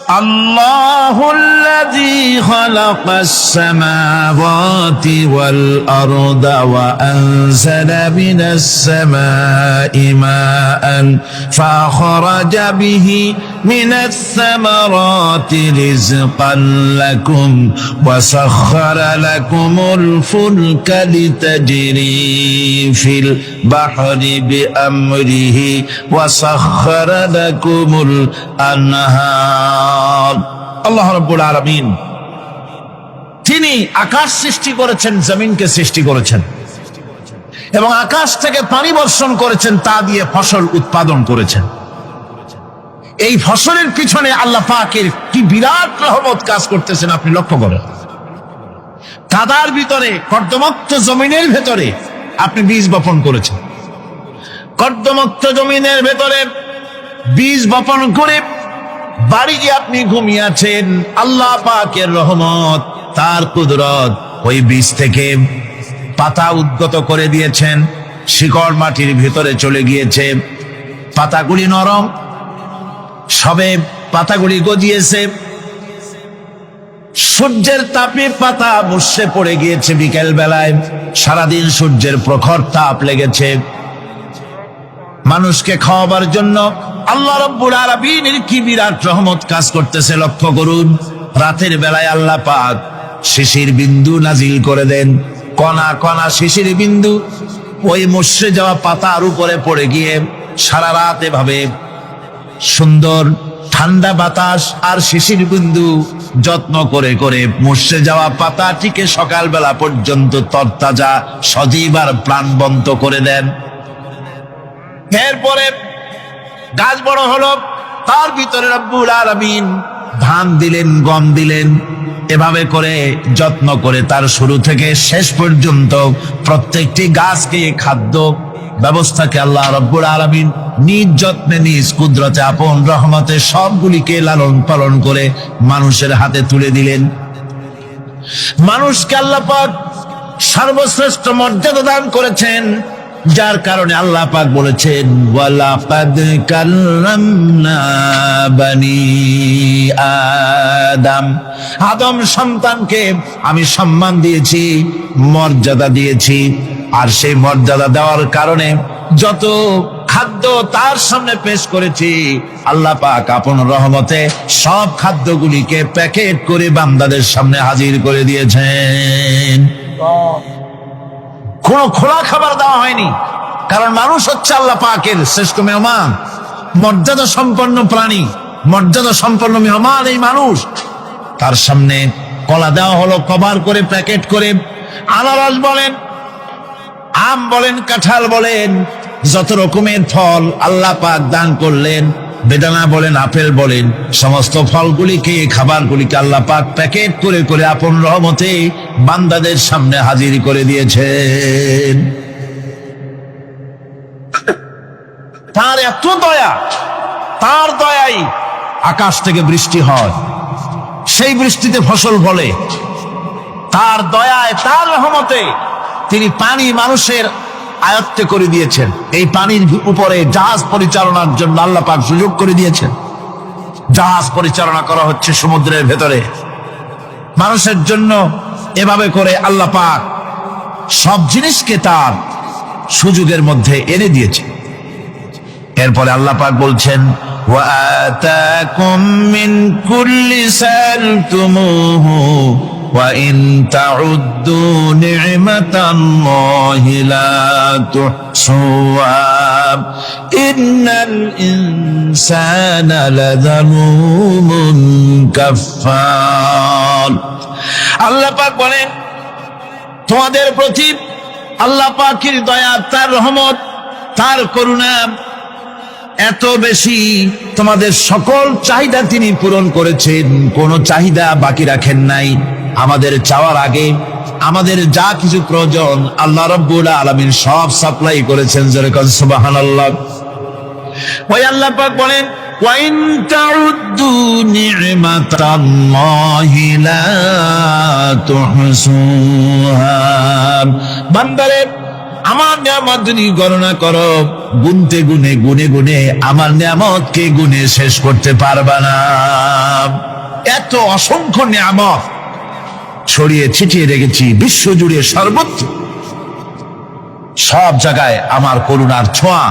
الله الذي خلق السماوات والأرض وأنزل من السماء ماء فأخرج به من الثمرات رزقا لكم وسخر لكم الفلك لتجري في البحر بأمره وسخر لكم الأنهار। আল্লাহ রাব্বুল আলামিন তিনি আকাশ সৃষ্টি করেছেন, জমিনকে সৃষ্টি করেছেন এবং আকাশ থেকে পানি বর্ষণ করেছেন, তা দিয়ে ফসল উৎপাদন করেছেন। এই ফসলের পিছনে আল্লাহ পাকের কি বিরাট রহমত কাজ করতেছেন আপনি লক্ষ্য করেন। কাদার ভিতরে, কর্দমাক্ত জমিনের ভেতরে আপনি বীজ বপন করেছেন, কর্দমাক্ত জমিনের ভেতরে বীজ বপন করে বাড়ি গিয়ে আপনি ঘুমিয়ে আছেন। আল্লাহ পাকের রহমত, তার কুদরত, ওই বীজ থেকে পাতা উদ্গত করে দিয়েছেন, শিকড় মাটির ভিতরে চলে গিয়েছে, পাতাগুলি নরম, সবে পাতাগুলি গজিয়েছে, সূর্যের তাপে পাতা মুষড়ে পড়ে গিয়েছে বিকেল বেলায়, সারাদিন সূর্যের প্রখর তাপ লেগেছে। মানুষকে খাওয়াবার জন্য আল্লাহ রাব্বুল আলামিনের কি বিরাট রহমত কাজ করতেছে লক্ষ্য করুন। রাতের বেলায় আল্লাহ পাক শিশির বিন্দু নাজিল করে দেন, কণা কণা শিশির বিন্দু ওই মুষড়ে যাওয়া পাতার উপরে পড়ে গিয়ে সারা রাত এভাবে সুন্দর ঠান্ডা বাতাস আর শিশির বিন্দু যত্ন করে করে মুষড়ে যাওয়া পাতাটিকে সকালবেলা পর্যন্ত তরতাজা, সজীব আর প্রাণবন্ত করে দেন। এরপরে গাছ বড় হলো, তার ভিতরে রব্বুল আলামিন ধান দিলেন, গম দিলেন, এভাবে করে যত্ন করে তার শুরু থেকে শেষ পর্যন্ত প্রত্যেকটি গাছকে খাদ্য ব্যবস্থাকে আল্লাহ রব্বুল আলামিন নিজ যত্নে, নিজ কুদরতে, আপন রহমতে সবগুলিকে লালন পালন করে মানুষের হাতে তুলে দিলেন। মানুষকে আল্লাহ পাক সর্বশ্রেষ্ঠ মর্যাদা দান করেছেন, যার কারণে আল্লাহ পাক বলেছেন ওয়ালাকাদ কাররামনা বানি আদম, আদম সন্তানকে আমি সম্মান দিয়েছি, মর্যাদা দিয়েছি। আর সেই মর্যাদা দেওয়ার কারণে যত খাদ্য তার সামনে পেশ করেছি, আল্লাহ পাক আপন রহমতে সব খাদ্যগুলিকে প্যাকেট করে বান্দাদের সামনে হাজির করে দিয়েছেন। কোনো খোলা খাবার দেওয়া হয়নি, কারণ মানুষ হচ্ছে আল্লাহ পাকের শ্রেষ্ঠ মেহমান, মর্যাদা সম্পন্ন প্রাণী, মর্যাদা সম্পন্ন মেহমান এই মানুষ। তার সামনে কলা দেওয়া হলো কভার করে, প্যাকেট করে। আনারস বলেন, আম বলেন, কাঁঠাল বলেন, যত রকমের ফল আল্লাহ পাক দান করলেন, বেদানা বলেন, আপেল বলেন, সমস্ত ফলগুলিকে, খাবারগুলিকে আল্লাহ পাক প্যাকেট করে করে আপন রহমতে বান্দাদের সামনে হাজির করে দিয়েছেন। তার এত দয়া, তার দয়াই আকাশ থেকে বৃষ্টি হয়, সেই বৃষ্টিতে ফসল ফলে। তার দয়ায়, তার রহমতে তিনি পানি মানুষের আয়ত্তে করে দিয়েছেন। এই পানির উপরে জাহাজ পরিচালনার জন্য আল্লাহ পাক সুযোগ করে দিয়েছেন। জাহাজ পরিচালনা করা হচ্ছে সমুদ্রের ভেতরে মানুষের জন্য। এভাবে করে আল্লাহ পাক সব জিনিসকে তার সুযোগের মধ্যে এনে দিয়েছে। এরপরে আল্লাহ পাক বলছেন ওয়া আতাকুম মিন কুল্লি সালতুমুহু ওয়া ইন তাউদ্দু নি'মাতাল্লাহি লা তুহসুহা ইন্নাল ইনসানা লাযালুমুন কাফফার। আল্লাহ পাক বলেন তোমাদের প্রতি আল্লাহ পাকের দয়া, তার রহমত, তার করুণা এত বেশি, তোমাদের সকল চাহিদা তিনি পূরণ করেছেন, কোনো চাহিদা বাকি রাখেন নাই। আমাদের চাওয়ার আগে আমাদের যা কিছু প্রয়োজন আল্লাহ রাব্বুল আলামিন সব সাপ্লাই করেছেন। যেরকম সুবহানাল্লাহ। ওই আল্লাহ পাক বলেন ওয়া ইন তাউদ্দু নি'মাতাল্লাহি লা তুহসুহা। বান্দারে আমার নিয়ামত যদি গণনা করো, গুনতে গুনে গুনে গুনে আমার নিয়ামতকে গুনে শেষ করতে পারবা না। এত অসংখ্য নিয়ামত ছড়িয়ে ছিটিয়ে রেখেছি বিশ্ব জুড়ে, সর্বত্র সব জায়গায় আমার করুণার ছোঁয়া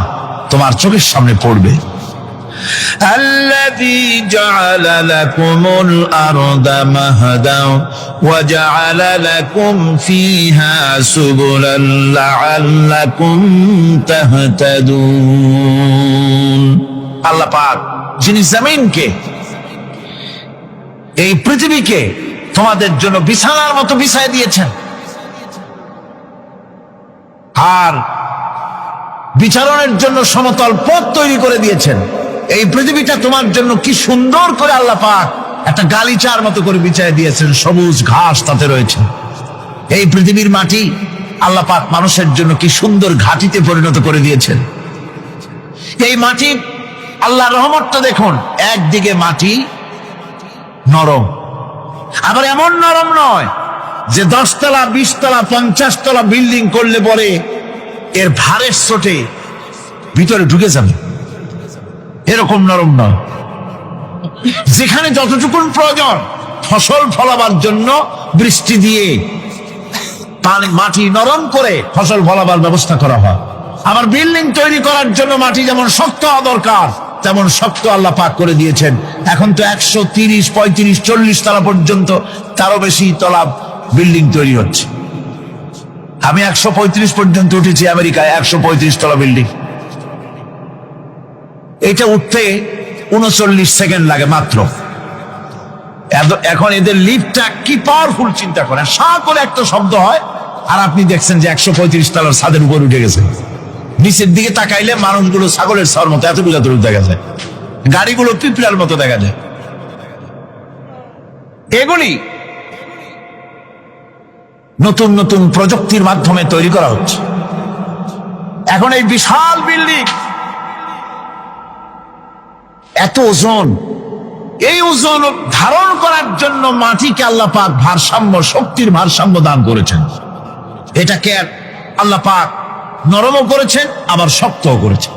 তোমার চোখের সামনে পড়বে। الذي جعل لكم الأرض مهدا وجعل لكم فيها سبلا لعلكم تهتدون। আল্লাহ পাক যিনি জমিনকে, এই পৃথিবীকে তোমাদের জন্য বিছানার মতো বিছায় দিয়েছেন, আর বিচারণের জন্য সমতল পথ তৈরি করে দিয়েছেন। এই পৃথিবীটা তোমার জন্য কি সুন্দর করে আল্লাহ পাক একটা গালিচার মতো করে বিছায় দিয়েছেন, সবুজ ঘাস তাতে রয়েছে। এই পৃথিবীর মাটি আল্লাহ পাক মানুষের জন্য কি সুন্দর ঘাটিতে পরিণত করে দিয়েছেন। এই মাটি, আল্লাহর রহমতটা দেখুন, একদিকে মাটি নরম, আবার এমন নরম নয় যে 10 তলা 20 তলা 50 তলা বিল্ডিং করলে পরে এর ভারের চোটে ভিতরে ঢুকে যাবে, এরকম নরম নয়। যেখানে যতটুকুন প্রয়োজন ফসল ফলাবার জন্য বৃষ্টি দিয়ে পানি, মাটি নরম করে ফসল ফলাবার ব্যবস্থা করা হয়। আবার বিল্ডিং তৈরি করার জন্য মাটি যেমন শক্ত হওয়া দরকার তেমন শক্ত আল্লাহ পাক করে দিয়েছেন। এখন তো 130, 35, 40 তলা পর্যন্ত, তারও বেশি তলা বিল্ডিং তৈরি হচ্ছে। আমি 135 পর্যন্ত উঠেছি আমেরিকায়, 135 তলা বিল্ডিং। এটা উঠতে 39 সেকেন্ড লাগে মাত্র। এখন এদের লিফটটা কি পাওয়ারফুল চিন্তা করেন, সাঁ করে একটা শব্দ হয় আর আপনি দেখছেন যে 135 তলার ছাদের উপর উঠে গেছে। নিচের দিকে তাকাইলে মানুষগুলো ছাগলের ছাওয়ার মতো এতটুকু দেখা যায়, গাড়িগুলো পিঁপড়ার মতো দেখা যায়। এগুলি নতুন নতুন প্রযুক্তির মাধ্যমে তৈরি করা হচ্ছে। এখন এই বিশাল বিল্ডিং, এত ওজন, এই ওজন ধারণ করার জন্য মাটিকে আল্লাহ পাক ভারসাম্য, শক্তির ভারসাম্য দান করেছেন। এটাকে আল্লাহ পাক নরমও করেছেন আবার শক্তও করেছেন।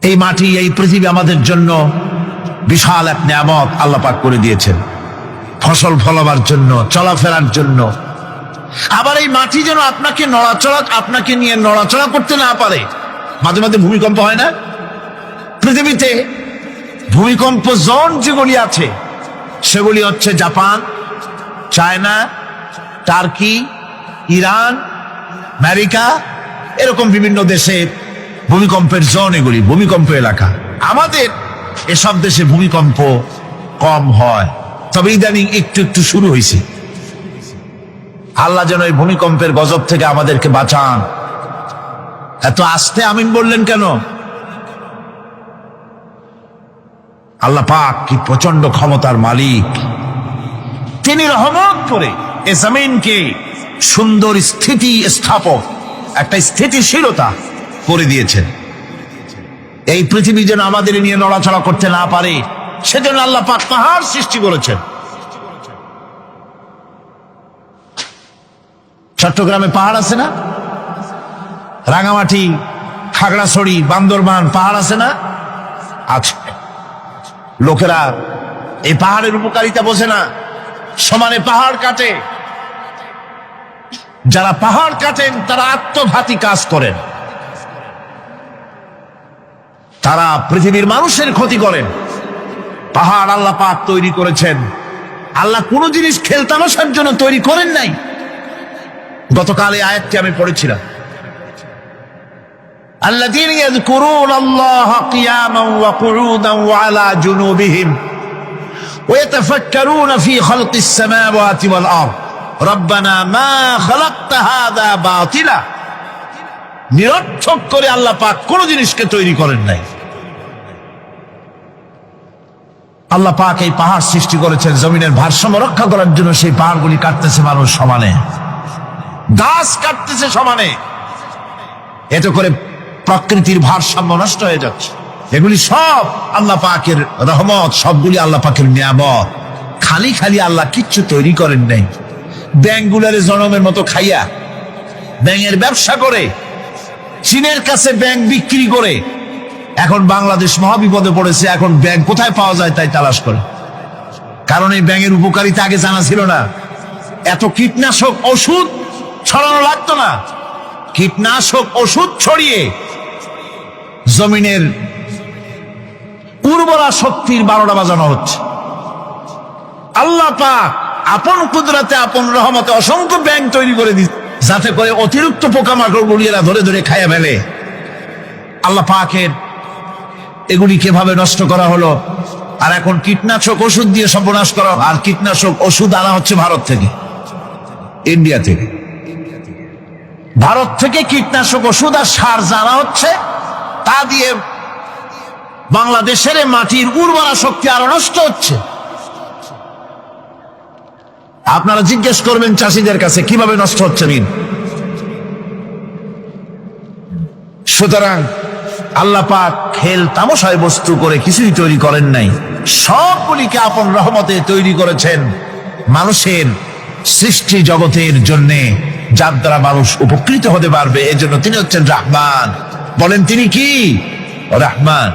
এই মাটি, এই পৃথিবী আমাদের জন্য বিশাল এক নিয়ামত আল্লাহ পাক করে দিয়েছেন, ফসল ফলাবার জন্য, চলাফেরার জন্য। আবার এই মাটি যেন আপনাকে নিয়ে নড়াচড়া করতে না পারে। মাঝে মাঝে ভূমিকম্প হয় না? পৃথিবীতে ভূমিকম্প জোন যেগুলি আছে সেগুলি হচ্ছে Japan, China, turkey, Iran, America, এরকম বিভিন্ন দেশে ভূমিকম্পের জোন, এগুলি ভূমিকম্প এলাকা। আমাদের এসব দেশে ভূমিকম্প কম হয়, তবে ইদানিং একটু একটু শুরু হয়েছে। আল্লাহ যেন এই ভূমিকম্পের গজব থেকে আমাদেরকে বাঁচান। এত আস্তে আমিন বললেন কেন? আল্লাহ পাক কি প্রচন্ড ক্ষমতার মালিক। তিনি রহমত করে এ জমিনকে সুন্দর স্থিতি স্থাপক, একটা স্থিতিশীলতা করে দিয়েছেন। এই পৃথিবী যেন আমাদের নিয়ে নড়াচড়া করতে না পারে সেজন্য আল্লাহ পাক পাহাড় সৃষ্টি করেছেন। চট্টগ্রামে পাহাড় আছে না? রাঙামাটি, খাগড়াছড়ি, বান্দরবান পাহাড় আছে না? আছে। লোকেরা এই পাহাড়ের উপকারিতা বোঝে না, সমানে পাহাড় কাটে। যারা পাহাড় কাটেন তারা আত্মঘাতী কাজ করেন, তারা পৃথিবীর মানুষের ক্ষতি করেন। পাহাড় আল্লাহ পাক তৈরি করেছেন। আল্লাহ কোন জিনিস খেলতামশার জন্য তৈরি করেন নাই। গতকাল এই আয়াতটি আমি পড়েছিলাম, الذين يذكرون الله قياما وقعودا وعلى جنوبهم ويتفكرون في خلق السماوات والأرض ربنا ما خلقت هذا باطلا। নিরর্থক করে আল্লাহ পাক কোন জিনিসকে তৈরি করেন নাই। আল্লাহ পাক এই পাহাড় সৃষ্টি করেছেন জমিনের ভারসাম্য রক্ষা করার জন্য। সেই পাহাড়গুলি কাটতেছে মানুষ সমানে, গাছ কাটতেছে সমানে, এতে করে প্রকৃতির ভারসাম্য নষ্ট হয়ে যাচ্ছে। এগুলি সব আল্লাহ পাকের রহমত, সবগুলি আল্লাহ পাকের নিয়ামত। খালি খালি আল্লাহ কিচ্ছু তৈরি করেন নাই। ব্যাংকগুলারে জনমের মতো খাইয়া ব্যাঙের ব্যবসা করে চীনের কাছে ব্যাংক বিক্রি করে এখন বাংলাদেশ মহাবিপদে পড়েছে। এখন ব্যাংক কোথায় পাওয়া যায় তাই তালাশ করে, কারণ এই ব্যাঙের উপকারিতা আগে জানা ছিল না। এত কীটনাশক ওষুধ ছড়ানো লাগতো না। কীটনাশক ওষুধ ছড়িয়ে জমিনের উর্বরা শক্তির 12টা বাজানো হচ্ছে। আল্লাহ পাক আপন কুদরতে আপন রহমতে অসংখ্য ব্যাংক তৈরি করে দিচ্ছে, যাতে করে অতিরিক্ত পোকামাকড় গুলিয়েরা ধরে ধরে খাইয়া ফেলে। আল্লাহ পাকের এগুলি কিভাবে নষ্ট করা হলো, আর এখন কীটনাশক ওষুধ দিয়ে সর্বনাশ করা। আর কীটনাশক ওষুধ আনা হচ্ছে ভারত থেকে, ইন্ডিয়া থেকে। ভারত থেকে কীটনাশক ওষুধ আর সার জানা হচ্ছে, তা দিয়ে বাংলাদেশের মাটির উর্বরা শক্তি আরো নষ্ট হচ্ছে। আপনারা জিজ্ঞেস করবেন চাষিদের কাছে কিভাবে নষ্ট হচ্ছে ঋণ। সুতরাং আল্লাহ পাক খেল তামাশায় বস্তু করে কিছুই তৈরি করেন নাই, সবগুলিকে আপন রহমতে তৈরি করেছেন মানুষের সৃষ্টি জগতের জন্য, যার দ্বারা মানুষ উপকৃত হতে পারবে। এজন্য তিনি হচ্ছেন রহমান। বলেন তিনি কি? রহমান।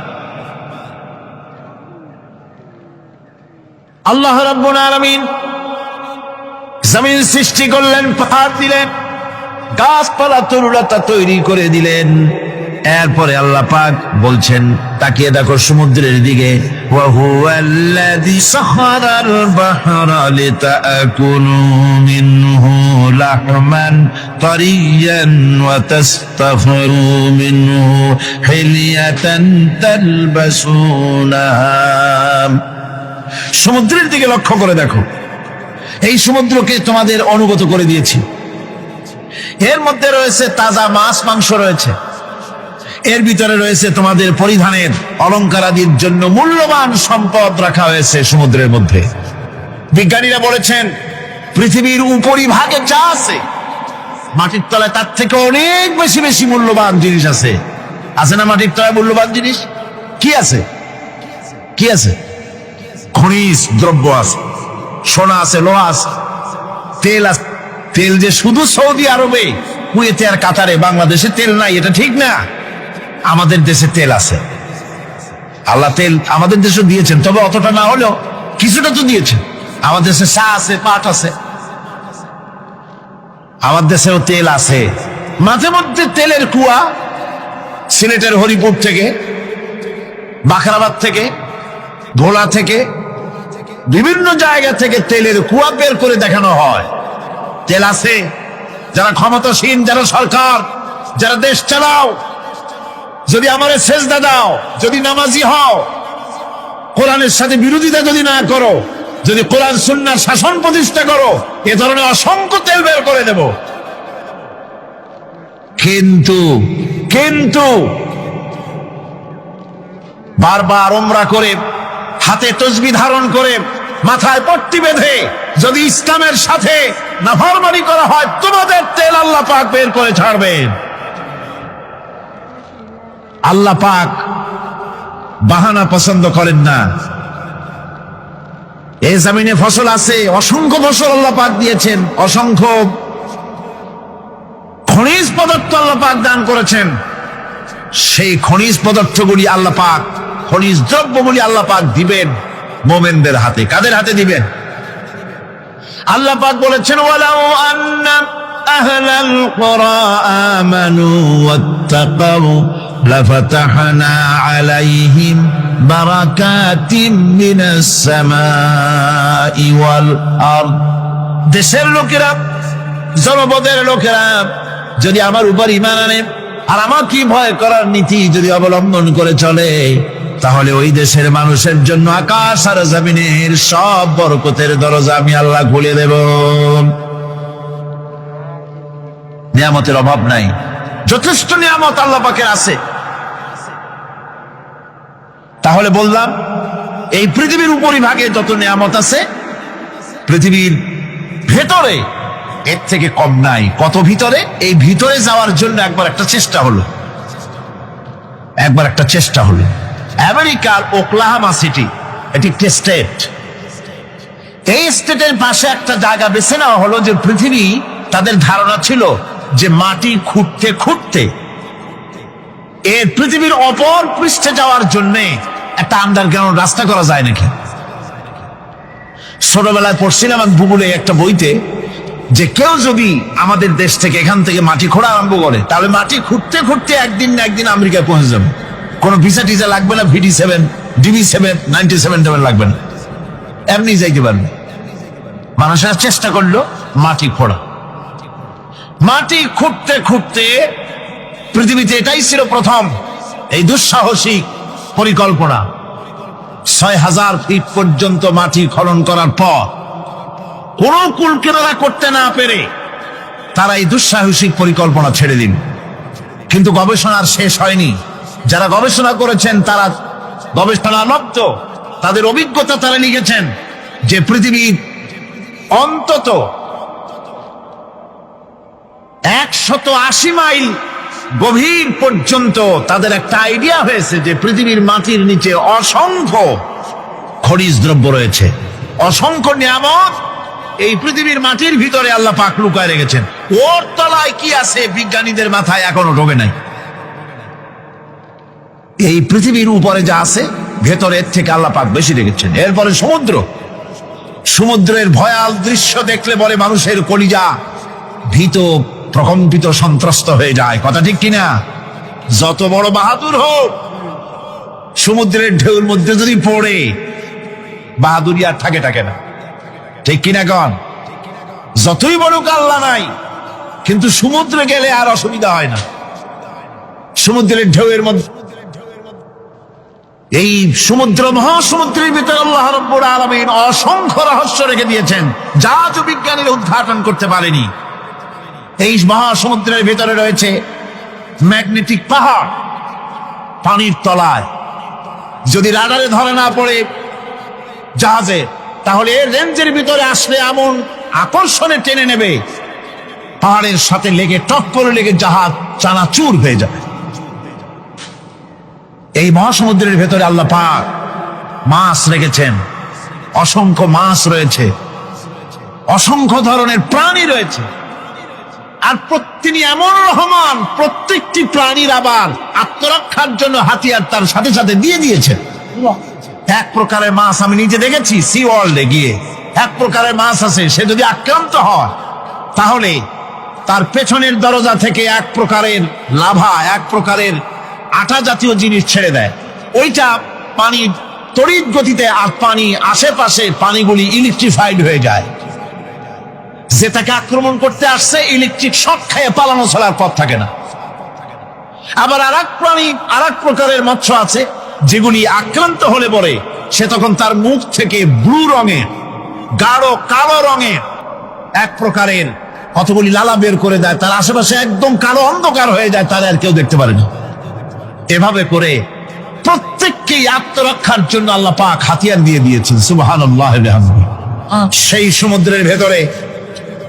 আল্লাহ রাব্বুল আলামিন জমিন সৃষ্টি করলেন, পাহাড় দিলেন, গাছপালা তরুলতা তৈরি করে দিলেন। এরপরে আল্লাহ পাক বলছেন, তাকিয়ে দেখো সমুদ্রের দিকে, ওয়া হুয়াল্লাযী সাখারাল বাহরা লিতাকুলু মিনহু লাহমান তারিয়ান ওয়া তাস্তাখরু মিনহু হিলিয়াতান তালবাসুনাহা। সমুদ্রের দিকে লক্ষ্য করে দেখো, এই সমুদ্রকে তোমাদের অনুগত করে দিয়েছি। এর মধ্যে রয়েছে তাজা মাছ মাংস রয়েছে, এর ভিতরে রয়েছে তোমাদের পরিধানের অলংকারাদির জন্য মূল্যবান সম্পদ রাখা হয়েছে সমুদ্রের মধ্যে। বিজ্ঞানীরা বলেছেন পৃথিবীর উপরিভাগে যা আছে মাটির তলায় তার থেকে অনেক বেশি বেশি মূল্যবান জিনিস আছে। আছে না মাটির তলায় মূল্যবান জিনিস? কি আছে? কি আছে? খনিজ দ্রব্য আছে, সোনা আছে, লোহা আছে, তেল আছে। তেল যে শুধু সৌদি আরবে, কুয়েতে আর কাতারে, বাংলাদেশে তেল নাই, এটা ঠিক না। আমাদের দেশে তেল আছে। আল্লাহ তেল আমাদের দেশে দিয়েছেন, তবে অতটা না হলেও কিছুটা তো দিয়েছেন। আমাদের দেশে চা আছে, পাট আছে, আমার দেশেও তেল আছে। মাঝে মধ্যে তেলের কুয়া সিলেটের হরিপুর থেকে, বাখরাবাদ থেকে, ভোলা থেকে, বিভিন্ন জায়গা থেকে তেলের কুয়া বের করে দেখানো হয়। তেল আছে। যারা ক্ষমতাসীন, যারা সরকার, যারা দেশ চালাও, যদি আমারে সেজদা দাও, যদি নামাজি হও, কোরআনের সাথে বিরোধিতা যদি না করো, যদি কোরআন সুন্নাহর শাসন প্রতিষ্ঠা করো, এ ধরনের অসংখ্য তেল বের করে দেব। কিন্তু বারবার উমরা করে, হাতে তসবিহ ধারণ করে, মাথায় পট্টি বেঁধে যদি ইসলামের সাথে নাফরমানি করা হয়, তোমাদের তেল আল্লাহ পাক বের করে ছাড়বেন। আল্লাহ পাক বাহানা পছন্দ করেন না। এই জমিনে ফসল আছে, অসংখ্য ফসল আল্লাহ পাক দিয়েছেন, অসংখ্য খনিজ পদার্থ আল্লাহ পাক দান করেছেন। সেই খনিজ পদার্থগুলি আল্লাহ পাক, খনিজ দ্রব্যগুলি আল্লাহ পাক দিবেন মোমেনদের হাতে। কাদের হাতে দিবেন? আল্লাহ পাক বলেছেন, ওয়ালাউ আন্না আহলাল কুরা আমানু ওয়াত্তাকাউ লাফাতাহনা আলাইহিম বারাকাতিম মিনাস সামাই ওয়াল আরদ। দেশের লোকেরা, জনপদের লোকেরা যদি আমার উপর ঈমান আনে আর আমার কি ভয় করার নীতি যদি অবলম্বন করে চলে, তাহলে ওই দেশের মানুষের জন্য আকাশ আর জমিনের সব বরকতের দরজা আমি আল্লাহ খুলে দেব। নিয়ামতের অভাব নাই, যথেষ্ট নিয়ামত আল্লাহ পাকের আছে। তাহলে বললাম, এই পৃথিবীর উপরিভাগে যত নিয়ামত আছে, পৃথিবীর ভেতরে এর থেকে কম নাই। কত ভিতরে? এই ভিতরে যাওয়ার জন্য একবার একটা চেষ্টা হলো। আমেরিকার ওকলাহামা সিটি, এটি একটি স্টেট। এই স্টেটের পাশে একটা জায়গা বেছে নেওয়া হলো, যে পৃথিবী, তাদের ধারণা ছিল যে মাটি খুঁড়তে খুঁড়তে এর পৃথিবীর অপর পৃষ্ঠে যাওয়ার জন্য একটা আন্ডারগ্রাউন্ড রাস্তা করা যায় নাকি। ছোটবেলায় পড়ছিলাম আমি ভূগোলে একটা বইতে, যে কেউ যদি আমাদের দেশ থেকে এখান থেকে মাটি খোঁড়া আরম্ভ করে, তাহলে মাটি খুঁড়তে খুঁড়তে একদিন না একদিন আমেরিকায় পৌঁছে যাবে। কোনো ভিসা টিসা লাগবে না, VD7 DB7 97 লাগবে না, এমনি যাইতে পারবে। মানুষেরা চেষ্টা করলো মাটি খোঁড়া। মাটি খুঁড়তে খুঁড়তে পৃথিবীতে এটাই ছিল প্রথম এই দুঃসাহসিক পরিকল্পনা। 6000 ফিট পর্যন্ত মাটি খনন করার পর কোন কুল কিনারা করতে না পেরে তারা এই দুঃসাহসিক পরিকল্পনা ছেড়ে দিন। কিন্তু গবেষণার শেষ হয়নি। যারা গবেষণা করেছেন তারা গবেষণালব্ধ, তাদের অভিজ্ঞতা তারা লিখেছেন যে পৃথিবীর অন্তত 180 মাইল গভীর পর্যন্ত তাদের একটা আইডিয়া হয়েছে যে পৃথিবীর মাটির নিচে অসংখ্য খনিজ দ্রব্য রয়েছে, অসংখ্য নিয়ামত এই পৃথিবীর মাটির ভিতরে আল্লাহ পাক লুকায় রেখেছেন। ওর তলায় কি আছে বিজ্ঞানীদের মাথায় এখনো ঢোকে নাই। এই পৃথিবীর উপরে যা আছে ভেতরের থেকে আল্লাহ পাক বেশি রেখেছেন। এরপরে সমুদ্র, সমুদ্রের ভয়াল দৃশ্য দেখলে বলে মানুষের কলিজা ভীত, প্রকম্পিত, সন্ত্রস্ত হয়ে যায়। কথা ঠিক কিনা? যত বড় বাহাদুর হোক, সমুদ্রের ঢেউর মধ্যে যদি পড়ে, বাহাদুরি আর থাকে না। ঠিক কিনা কন? যতই বড় আল্লাহ নাই, কিন্তু সমুদ্রে গেলে আর অসুবিধা হয় না। সমুদ্রের ঢেউয়ের মধ্যে, এই সমুদ্র, মহাসমুদ্রের ভিতরে আল্লাহ রাব্বুল আলামিন অসংখ্য রহস্য রেখে দিয়েছেন, যা বিজ্ঞানীরা উদ্ঘাটন করতে পারেনি। এই মহাসমুদ্রের ভিতরে রয়েছে ম্যাগনেটিক পাহাড় পানির তলায়। যদি রাডারে ধরে না পড়ে জাহাজে, তাহলে এর রেঞ্জের ভিতরে আসলে এমন আকর্ষণে টেনে নেবে, পাহাড়ের সাথে লেগে টপ করে লেগে জাহাজ চানাচুর হয়ে যাবে। এই মহাসমুদ্রের ভেতরে আল্লাহ পাক মাছ রেখেছেন, অসংখ্য মাছ রয়েছে, অসংখ্য ধরনের প্রাণী রয়েছে। আর তিনি এমন রহমান, প্রত্যেকটি প্রাণীর আবার আত্মরক্ষার জন্য হাতিয়ার তার সাথে সাথে দিয়ে দিয়েছেন। এক প্রকারের মাছ আমি নিজে দেখেছি সি ওয়ার্ল্ডে গিয়ে, এক প্রকারের মাছ আছে, সে যদি আক্রান্ত হয় তাহলে তার পেছনের দরজা থেকে এক প্রকারের লাভা, এক প্রকারের আটা জাতীয় জিনিস ছেড়ে দেয়। ওইটা পানি তড়িৎ গতিতে, আর পানি আশেপাশে পানিগুলি ইলেকট্রিফাইড হয়ে যায়। যে তাকে আক্রমণ করতে আসছে, ইলেকট্রিক শক খেয়ে পালানো ছাড়ার পথ থাকে না। আবার আর এক প্রাণী, আর এক প্রকারের মৎস্য আছে, যেগুলি আক্রান্ত হলে পরে সে তখন তার মুখ থেকে ব্লু রঙের, গাঢ় কালো রঙের এক প্রকারের কতগুলি লালা বের করে দেয়, তার আশেপাশে একদম কালো অন্ধকার হয়ে যায়, তারা আর কেউ দেখতে পারে না। এভাবে করে প্রত্যেককেই আত্মরক্ষার জন্য আল্লাহ পাক হাতিয়ার দিয়ে দিয়েছেন। সুবহানাল্লাহ। সেই সমুদ্রের ভেতরে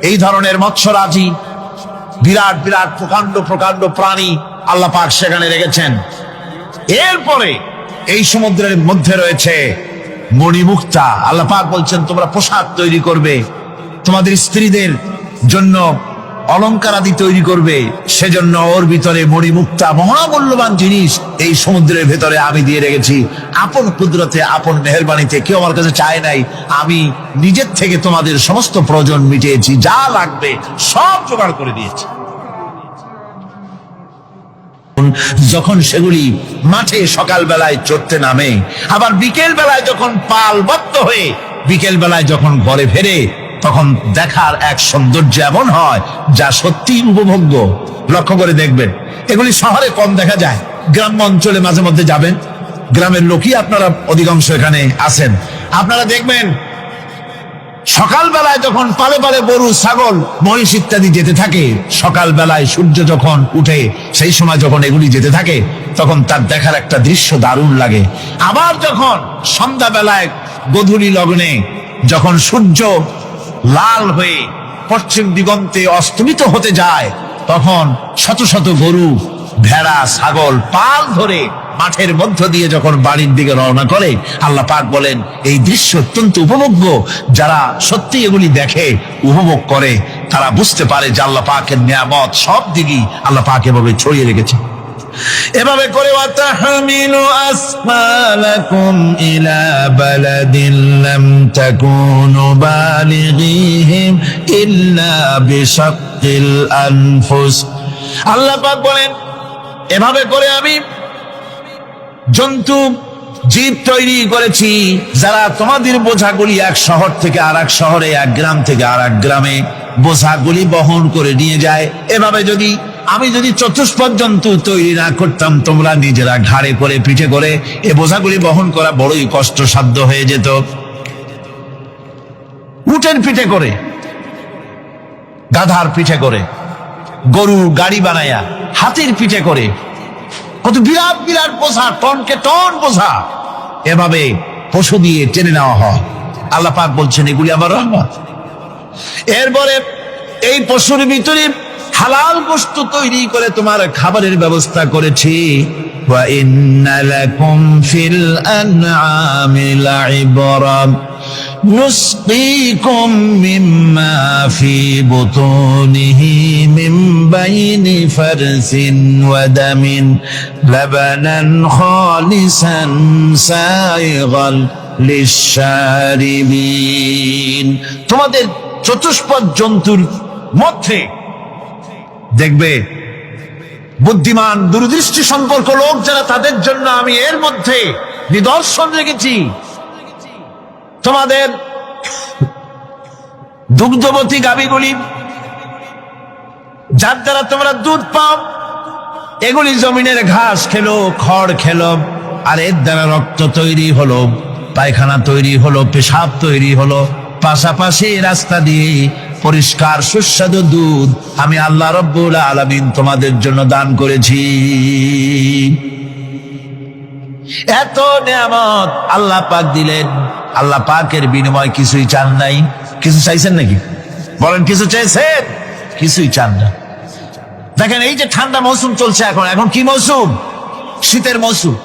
এই ধরনের মৎস্যরাজি, বিরাট বিরাট প্রকাণ্ড প্রকাণ্ড প্রাণী আল্লাহ পাক সেখানে রেখেছেন। এরপরে এই সমুদ্রের মধ্যে রয়েছে মণিমুক্তা। আল্লাহ পাক বলছেন তোমরা পোশাক তৈরি করবে, তোমাদের স্ত্রীদের জন্য অলংকার আদি তৈরি করবে, সেজন্য ওর ভিতরে মণিমুক্তা মহামূল্যবান জিনিস এই সমুদ্রের ভেতরে আমি দিয়ে রেখেছি। আপন কুদরতে, আপন মেহেরবানিতে, কেউ আমার কাছে চায় নাই, আমি নিজের থেকে তোমাদের সমস্ত প্রয়োজন মিটিয়েছি, যা লাগবে সব জোগাড় করে দিয়েছি। যখন সেগুলি মাঠে সকাল বেলায় চড়তে নামে, আবার বিকেল বেলায় যখন পালবদ্ধ হয়ে বিকেল বেলায় যখন ঘরে ফেরে, তখন দেখার এক সৌন্দর্য এমন হয় যা সত্যি উপভোগ্য। লক্ষ্য করে দেখবেন, এগুলি শহরে কম দেখা যায়, গ্রাম্য অঞ্চলে মাঝে মধ্যে যাবেন, গ্রামের লোকই আপনারা অধিকাংশ এখানে আছেন, আপনারা দেখবেন সকাল বেলায় যখন পালে পালে গরু, ছাগল, মহিষ ইত্যাদি যেতে থাকে, সকাল বেলায় সূর্য যখন উঠে সেই সময় যখন এগুলি যেতে থাকে, তখন তার দেখার একটা দৃশ্য দারুণ লাগে। আবার যখন সন্ধ্যা বেলায় গোধূলি লগ্নে যখন সূর্য লাল হয়ে পশ্চিম দিগন্তে অস্তমিত হতে যায়, তখন শত শত গরু, ভেড়া, ছাগল পাল ধরে মাঠের মধ্য দিয়ে যখন বাড়ির দিকে রওনা করে, আল্লাহ পাক বলেন এই দৃশ্য অত্যন্ত উপভোগ্য। যারা সত্যি এগুলি দেখে, উপভোগ করে, তারা বুঝতে পারে যে আল্লাহ পাকের নিয়ামত সব দিকেই আল্লাহ পাক এভাবে ছড়িয়ে রেখেছে। এভাবে করে ওয়াতাহমিলু আসফালাকুম ইলা বালাদিন লাম তাকুনু বালিগিহিম ইল্লা বিশাক্কিল আনফুস। আল্লাহ পাক বলেন এভাবে করে আমি জন্তু জীব তৈরি করেছি যারা তোমাদের বোঝাগুলি এক শহর থেকে আর এক শহরে, এক গ্রাম থেকে আর এক গ্রামে বোঝাগুলি বহন করে নিয়ে যায়। এভাবে আমি যদি চতুষ্পদ জন্তু তৈরি না করতাম, তোমরা নিজেরা ঘাড়ে করে পিঠে করে এ বোঝাগুলি বহন করা বড়ই কষ্টসাধ্য হয়ে যেত। উটের পিঠে করে, গাধার পিঠে করে, গরুর গাড়ি বানায়া, হাতির পিঠে করে, কত বিরাট বিরাট বোঝা, টনকে টন বোঝা এভাবে পশু দিয়ে টেনে নেওয়া হয়। আল্লাহ পাক বলছেন এগুলি আমার রহমত। এরপরে এই পশুর ভিতরে হালাল গোশত তৈরি করে তোমার খাবারের ব্যবস্থা করেছি। ওয়া ইন্না লাকুম ফিল আনআমি লাইবরা নুসকিকুম মিম্মা ফি বুতুনিহি মিন বাইনি ফারসিন ওয়া দামিন লাবানান খালিসান সাইগাল লিশশারিবিন। তোমাদের চতুষ্পদ জন্তুর মধ্যে দেখবে বুদ্ধিমান দূরদৃষ্টি সম্পর্ক লোক যারা, তাদের জন্য আমি এর মধ্যে নিদর্শন রেখেছি। তোমাদের দুগ্ধবতী গাভীগুলি যার দ্বারা তোমরা দুধ পাও, এগুলি জমিনের ঘাস খেলো, খড় খেলো, আর এর দ্বারা রক্ত তৈরি হলো, পায়খানা তৈরি হলো, পেশাব তৈরি হলো। পাশাপাশি রাস্তা দিয়ে পরিষ্কার সুস্বাদু দুধ আমি আল্লাহ রাব্বুল আলামিন তোমাদের জন্য দান করেছি। এত নিয়ামত আল্লাহ পাক দিলেন, আল্লাহ পাকের বিনিময় কিছুই চান নাই। কিছু চাইছেন নাকি? বলেন কিছু চাইছেন? কিছুই চান না। দেখেন এই যে ঠান্ডা মৌসুম চলছে, এখন কি মৌসুম? শীতের মৌসুম।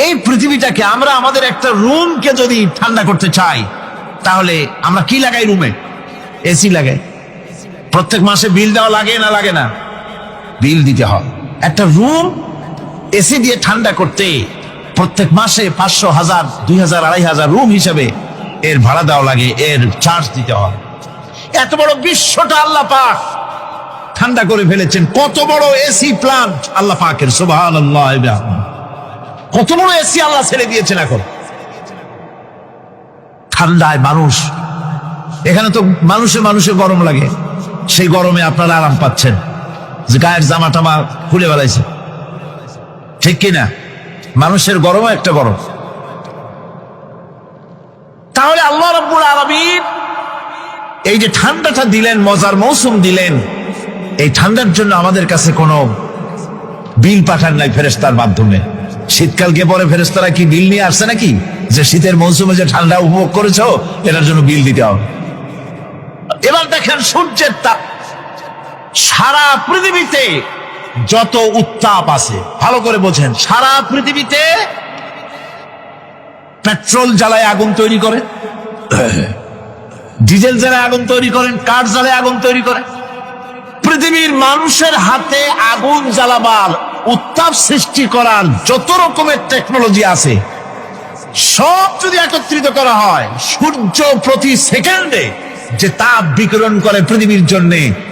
এই পৃথিবীটাকে আমরা আমাদের একটা রুমকে যদি ঠান্ডা করতে চাই, তাহলে আমরা কি লাগাই? রুমে এসি লাগাই। প্রত্যেক মাসে বিল দেওয়া লাগে না লাগে না? বিল দিতে হয়। একটা রুম এসি দিয়ে ঠান্ডা করতে প্রত্যেক মাসে 500, 1000, 2000, 2500 রুম হিসাবে এর ভাড়া দেওয়া লাগে, এর চার্জ দিতে হয়। এত বড় বিশ্বটা আল্লাহ পাক ঠান্ডা করে ফেলেছেন। কত বড় এসি প্লান্ট আল্লাহ পাকের, সুবহানাল্লাহ। কত বড় এসি আল্লাহ ছেড়ে দিয়েছেন। এখন ঠান্ডায় মানুষ, এখানে তো মানুষের গরম লাগে, সেই গরমে আপনারা আরাম পাচ্ছেন, যে গায়ের জামা টামা খুলে বেড়াইছে, ঠিক কিনা? মানুষের গরমও একটা গরম। তাহলে আল্লাহ রাব্বুল আলামিন এই যে ঠান্ডাটা দিলেন, মজার মৌসুম দিলেন, এই ঠান্ডার জন্য আমাদের কাছে কোনো বিল পাঠান নাই ফেরেশতার মাধ্যমে। শীতকাল গিয়ে পরে ফেরেশতারা কি বিল নিয়ে আসছে নাকি, যে শীতের মৌসুমে যে ঠান্ডা উপভোগ করেছো এটার জন্য বিল দিতে হবে? এবার দেখেন সূর্যের তাপ। সারা পৃথিবীতে যত উত্তাপ আছে, ভালো করে বোঝেন, সারা পৃথিবীতে পেট্রোল জ্বালায় আগুন তৈরি করে, ডিজেল জ্বালায় আগুন তৈরি করেন, কাঠ জ্বালায় আগুন তৈরি করে। পৃথিবীর মানুষের হাতে আগুন জ্বালাবার, উত্তাপ সৃষ্টি করার যত রকমের টেকনোলজি আছে, সব যদি একত্রিত করা হয়, সূর্য প্রতি সেকেন্ডে যে তাপ বিকিরণ করে পৃথিবীর জন্য,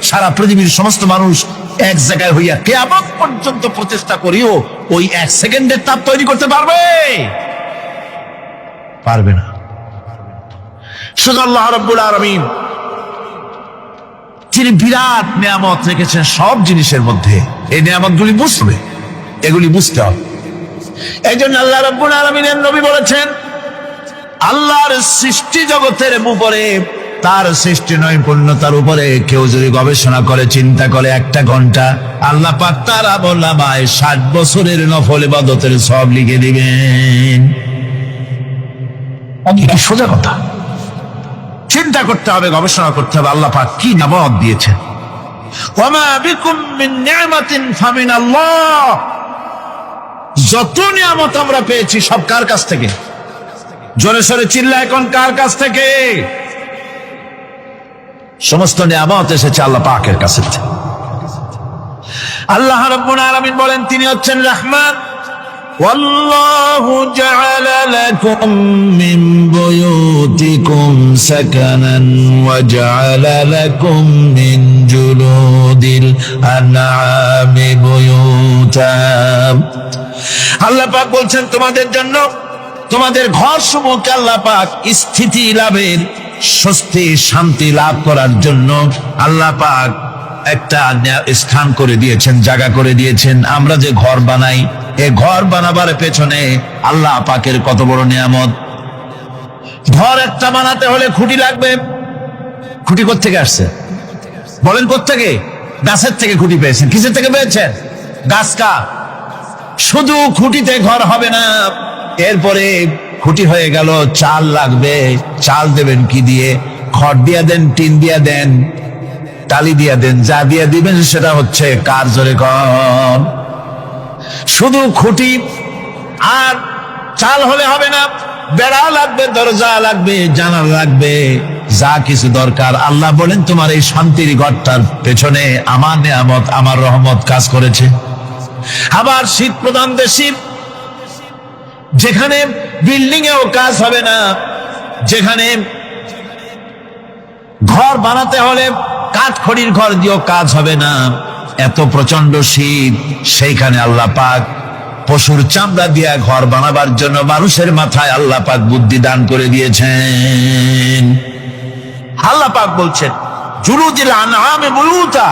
সারা পৃথিবীর সমস্ত মানুষ এক জায়গায় হইয়া কিয়ামত পর্যন্ত প্রচেষ্টা করিও ওই 1 সেকেন্ডের তাপ তৈরি করতে পারবে? পারবে না। শুধু আল্লাহ রাব্বুল আলামিন তিনি বিরাট নিয়ামত রেখেছেন সব জিনিসের মধ্যে। এই নিয়ামতগুলি বুঝবে, এগুলি বুঝতে হবে। এই জন্য আল্লাহ রাব্বুল আলামিনের নবী বলেছেন, আল্লাহর সৃষ্টি জগতের উপরে, তার সৃষ্টি নৈপুণ্যতার উপরে কেউ যদি গবেষণা করে, চিন্তা করে 1 ঘন্টা, আল্লাহ পাক তার আমলনামায় 60 বছরের নফল ইবাদতের সওয়াব লিখে দিবেন। কি সোজা কথা। চিন্তা করতে হবে, গবেষণা করতে হবে আল্লাহ পাক কি নিয়ামত দিয়েছেন। ওয়ামা বিকুম মিন নি'মাতিন ফামিনাল্লাহ। যত নিয়ামত আমরা পেয়েছি সব কার কাছ থেকে? জোরে সরে চিল্লা এখন, কার কাছ থেকে? সমস্ত নিয়ামত এসেছে আল্লাহ পাকের কাছে। আল্লাহ রাব্বুল আলামিন বলেন তিনি হচ্ছেন রহমান। والله جعل لكم من بيوتكم سكنا وجعل لكم من جلود الأنعام بيوتا। আল্লাহ পাক বলছেন তোমাদের জন্য তোমাদের ঘর সমূহকে আল্লাহ পাক স্থিতি লাভের, স্বস্তি শান্তি লাভ করার জন্য আল্লাহ পাক একটা স্থান করে দিয়েছেন, জায়গা করে দিয়েছেন। আমরা যে ঘর বানাই, এই ঘর বানাবার পেছনে আল্লাহ পাকের কত বড় নিয়ামত। ঘর একটা বানাতে হলে খুঁটি লাগবে। খুঁটি কোত্থেকে আসছে বলেন? কোত্থেকে? গাছের থেকে খুঁটি পেয়েছেন। কিসের থেকে পেয়েছেন? গাছ কা। শুধু খুঁটিতে ঘর হবে না, এরপরে খুঁটি হয়ে গেল, চাল লাগবে। চাল দেবেন কি দিয়ে? খড় দিয়া দেন, টিন দিয়া দেন, টালি দিয়া দেন, যা দিয়া দিবেন সেটা হচ্ছে কার? জোরে কর। শুধু খুঁটি আর চাল হলে হবে না, বেড়া লাগবে, দরজা লাগবে, জানালা লাগবে, যা কিছু দরকার। আল্লাহ বলেন তোমার এই শান্তির ঘরটার পেছনে আমার নিয়ামত, আমার রহমত কাজ করেছে। আবার শীত প্রধান দেশে যেখানে বিল্ডিং এও কাজ হবে না, যেখানে ঘর বানাতে হলে কাঠখড়ির ঘর দিয়েও কাজ হবে না, এত প্রচন্ড শীত, সেইখানে আল্লাহ পাক পশুর চামড়া দিয়া ঘর বানাবার জন্য মানুষের মাথায় আল্লাহ পাক বুদ্ধি দান করে দিয়েছেন। আল্লাহ পাক বলছেন জুলুদিল আনআমে বুয়ুতা,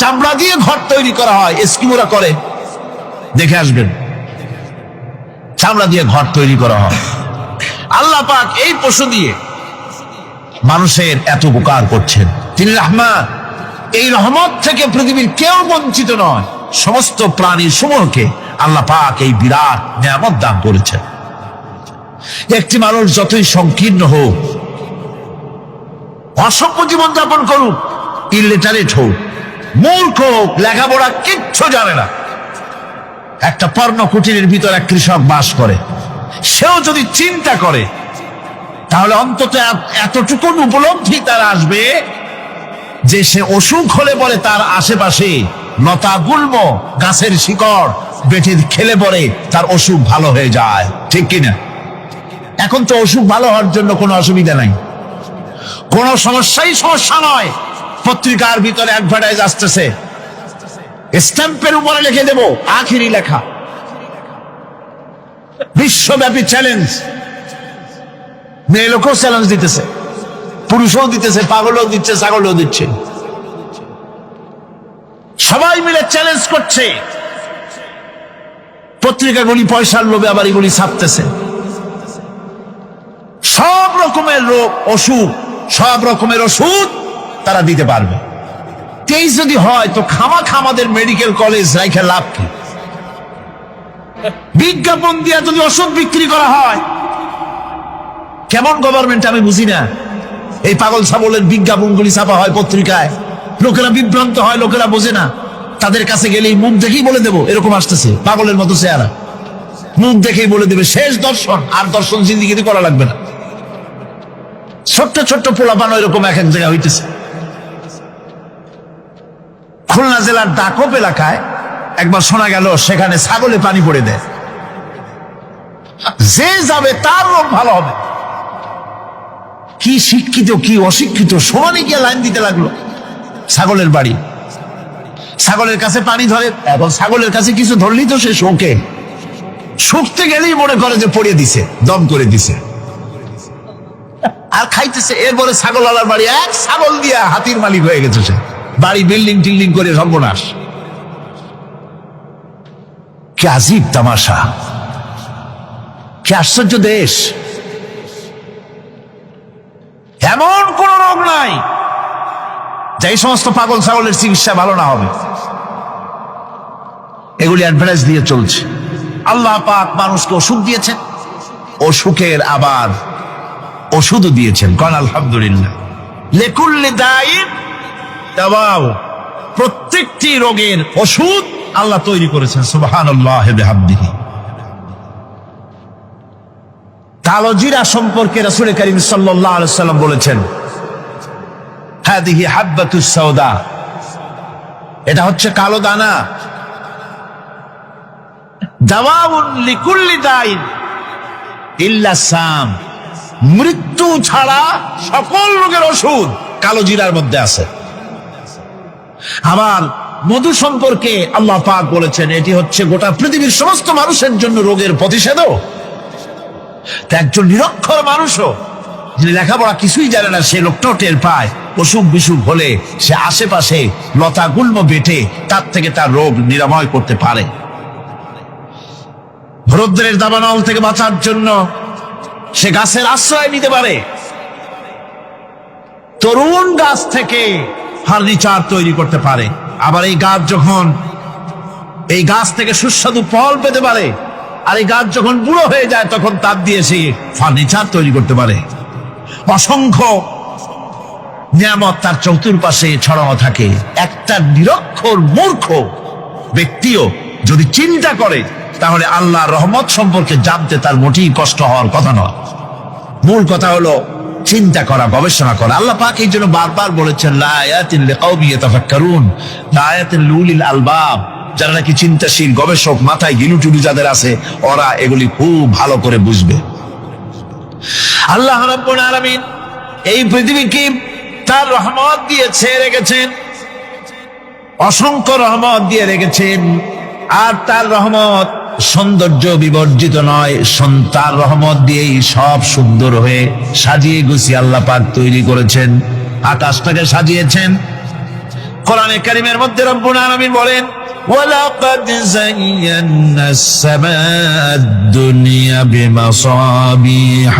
চামড়া দিয়ে ঘর তৈরি করা হয়। এস্কিমোরা করে, দেখে আসবেন, চামড়া দিয়ে ঘর তৈরি করা হয়। আল্লাহ পাক এই পশু দিয়ে মানুষের এত উপকার করছেন। তিনি রহমান। এই রহমত থেকে পৃথিবীর কেউ বঞ্চিত নয়। সমস্ত প্রাণী সমূহকে আল্লাহ পাক এই বিরাট নিয়ামত দান করেছেন। একটি মানুষ যতই সংকীর্ণ হোক, অসভ্য জীবন যাপন করুক, ইলিটারেট হোক, মূর্খ হোক, লেখাপড়া কিচ্ছু জানে না, একটা পর্ণ কুটিরের ভিতর এক কৃষক বাস করে, সেও যদি চিন্তা করে তাহলে অন্তত এতটুকু উপলব্ধি তার আসবে যে সে অসুখ হলে পরে তার আশেপাশে লতা গুল্ম, গাছের শিকড় বেটে খেলে পরে তার অসুখ ভালো হয়ে যায়। ঠিক কিনা? এখন তো অসুখ ভালো হওয়ার জন্য কোনো অসুবিধা নাই, কোনো সমস্যা নয়। পত্রিকার ভিতরে অ্যাডভার্টাইজ আসতেছে, স্ট্যাম্পের উপরে লিখে দেব আখিরি লেখা, বিশ্বব্যাপী চ্যালেঞ্জ। মেয়ে লোকও চ্যালেঞ্জ দিতেছে, পুরুষও দিতেছে, পাগলও দিচ্ছে, ছাগলও দিচ্ছে, সবাই মিলে চ্যালেঞ্জ করছে। পত্রিকাগুলি পয়সার লোভে আবার এগুলি ছাপতেছে। সব রকমের রোগ, অসুখ, সব রকমের ওষুধ তারা দিতে পারবে। তেই যদি হয় তো খামাখা আমাদের মেডিকেল কলেজ রাইখা লাভ কি? বিজ্ঞাপন দিয়া যদি ওষুধ বিক্রি করা হয়, কেমন গভর্নমেন্ট আমি বুঝি না। এই পাগল ছাগলের বিজ্ঞাপনগুলি ছাপা হয় পত্রিকায়, লোকেরা বিভ্রান্ত হয়, লোকেরা বোঝে না। তাদের কাছে গেলেই মুখ দেখেই বলে দেবো এরকম আসতেছে, পাগলের মতো চেহারা, মুখ দেখেই বলে দেবে শেষ দর্শন, আর দর্শন জিন্দিগিতে করা লাগবে না। ছোট্ট ছোট্ট পোলাপানো এরকম এক এক জায়গায় হইতেছে। খুলনা জেলার ডাকপ এলাকায় একবার শোনা গেল সেখানে ছাগলে পানি পড়ে দেয়, যে যাবে তার রোগ ভালো হবে। কি শিক্ষিত কি অশিক্ষিত সমানে গিয়ে লাইন দিতে লাগলো। ছাগলের বাড়ি, ছাগলের কাছে পানি ধরে, এখন ছাগলের কাছে কিছু ধরলি তো সে শোকে, শুকতে গেলেই মনে করে যে পড়িয়ে দিছে, দম করে দিছে, আর খাইতেছে। এরপরে ছাগলওয়ালার বাড়ি এক ছাগল দিয়া হাতির মালিক হয়ে গেছে সে, বাড়ি বিল্ডিং টিল্ডিং করে সর্বনাশ। কি আজীব তামাশা, কি আশ্চর্য দেশ। এমন কোন রোগ নাই যে এই সমস্ত পাগল ছাগলের চিকিৎসা ভালো না হবে। এগুলি অ্যাডভার্টাইজ দিয়ে চলছে। আল্লাহ পাক মানুষকে অসুখ দিয়েছেন, অসুখের আবার ওষুধও দিয়েছেন। কারণ আলহামদুলিল্লাহ লিকুল্লি দাইন দাওয়াউ, প্রত্যেকটি রোগের ওষুধ আল্লাহ তৈরি করেছেন। সুবহানাল্লাহি ওয়া বিহামদিহি। কালো জিরা সম্পর্কে রাসূল করিম সাল্লাল্লাহু আলাইহি ওয়াসাল্লাম বলেছেন, হাদিহি হাব্বাতুস সাওদা, এটা হচ্ছে কালো দানা। দাওয়াউন লিকুল্লি দাইন ইল্লা সাম, মৃত্যু ছাড়া সকল রোগের ওষুধ কালো জিরার মধ্যে আছে। আবার মধু সম্পর্কে আল্লাহ পাক বলেছেন, এটি হচ্ছে গোটা পৃথিবীর সমস্ত মানুষের জন্য রোগের প্রতিষেধক। তা একজন নিরক্ষর মানুষও, যিনি লেখাপড়া কিছুই জানে না, সে লোকটাও টের পায় অসুখ বিসুখ হলে সে আশেপাশে লতা গুল্ম বেটে তার থেকে তার রোগ নিরাময় করতে পারে। রৌদ্রের দাবানল থেকে বাঁচার জন্য সে গাছের আশ্রয় নিতে পারে। তরুণ গাছ থেকে ফার্নিচার তৈরি করতে পারে। আবার এই গাছ থেকে সুস্বাদু ফল পেতে পারে। আর এই গাছ যখন বুড়ো হয়ে যায় তখন তার দিয়ে সে ফার্নিচার তৈরি করতে পারে। অসংখ্য নিয়ামত তার চতুর্পাশে ছড়ানো থাকে। একটা নিরক্ষর মূর্খ ব্যক্তিও যদি চিন্তা করে তাহলে আল্লাহর রহমত সম্পর্কে জানতে তার মোটেই কষ্ট হওয়ার কথা নয়। মূল কথা হলো চিন্তা করা, গবেষণা করা। আল্লাহ পাক এই জন্য বারবার বলেছেন, লা আয়াতিন লিকাউমি ইয়াতাফাক্কারুন, লা আয়াতিন লিউলিল আলবাব, যারা নাকি চিন্তাশীল, গবেষক, মাথায় গিলুটুলু যাদের আছে, ওরা এগুলি খুব ভালো করে বুঝবে। আল্লাহ রাব্বুল আলামিন এই পৃথিবীকে তার রহমত দিয়ে ছেয়ে রেখেছেন, অসংখ্য রহমত দিয়ে রেখেছেন। আর তার রহমত সৌন্দর্য বিবর্জিত নয়, তার রহমত দিয়েই সব সুন্দর হয়ে সাজিয়ে গুছিয়ে আল্লাহ পাক তৈরি করেছেন। আকাশটাকে সাজিয়েছেন। কোরআনে কারীমের মধ্যে রব্বুল আলামিন বলেন, ওয়ালাকাদ যায়্যানাস সামাআদ দুনিয়া বিমাসাবিহা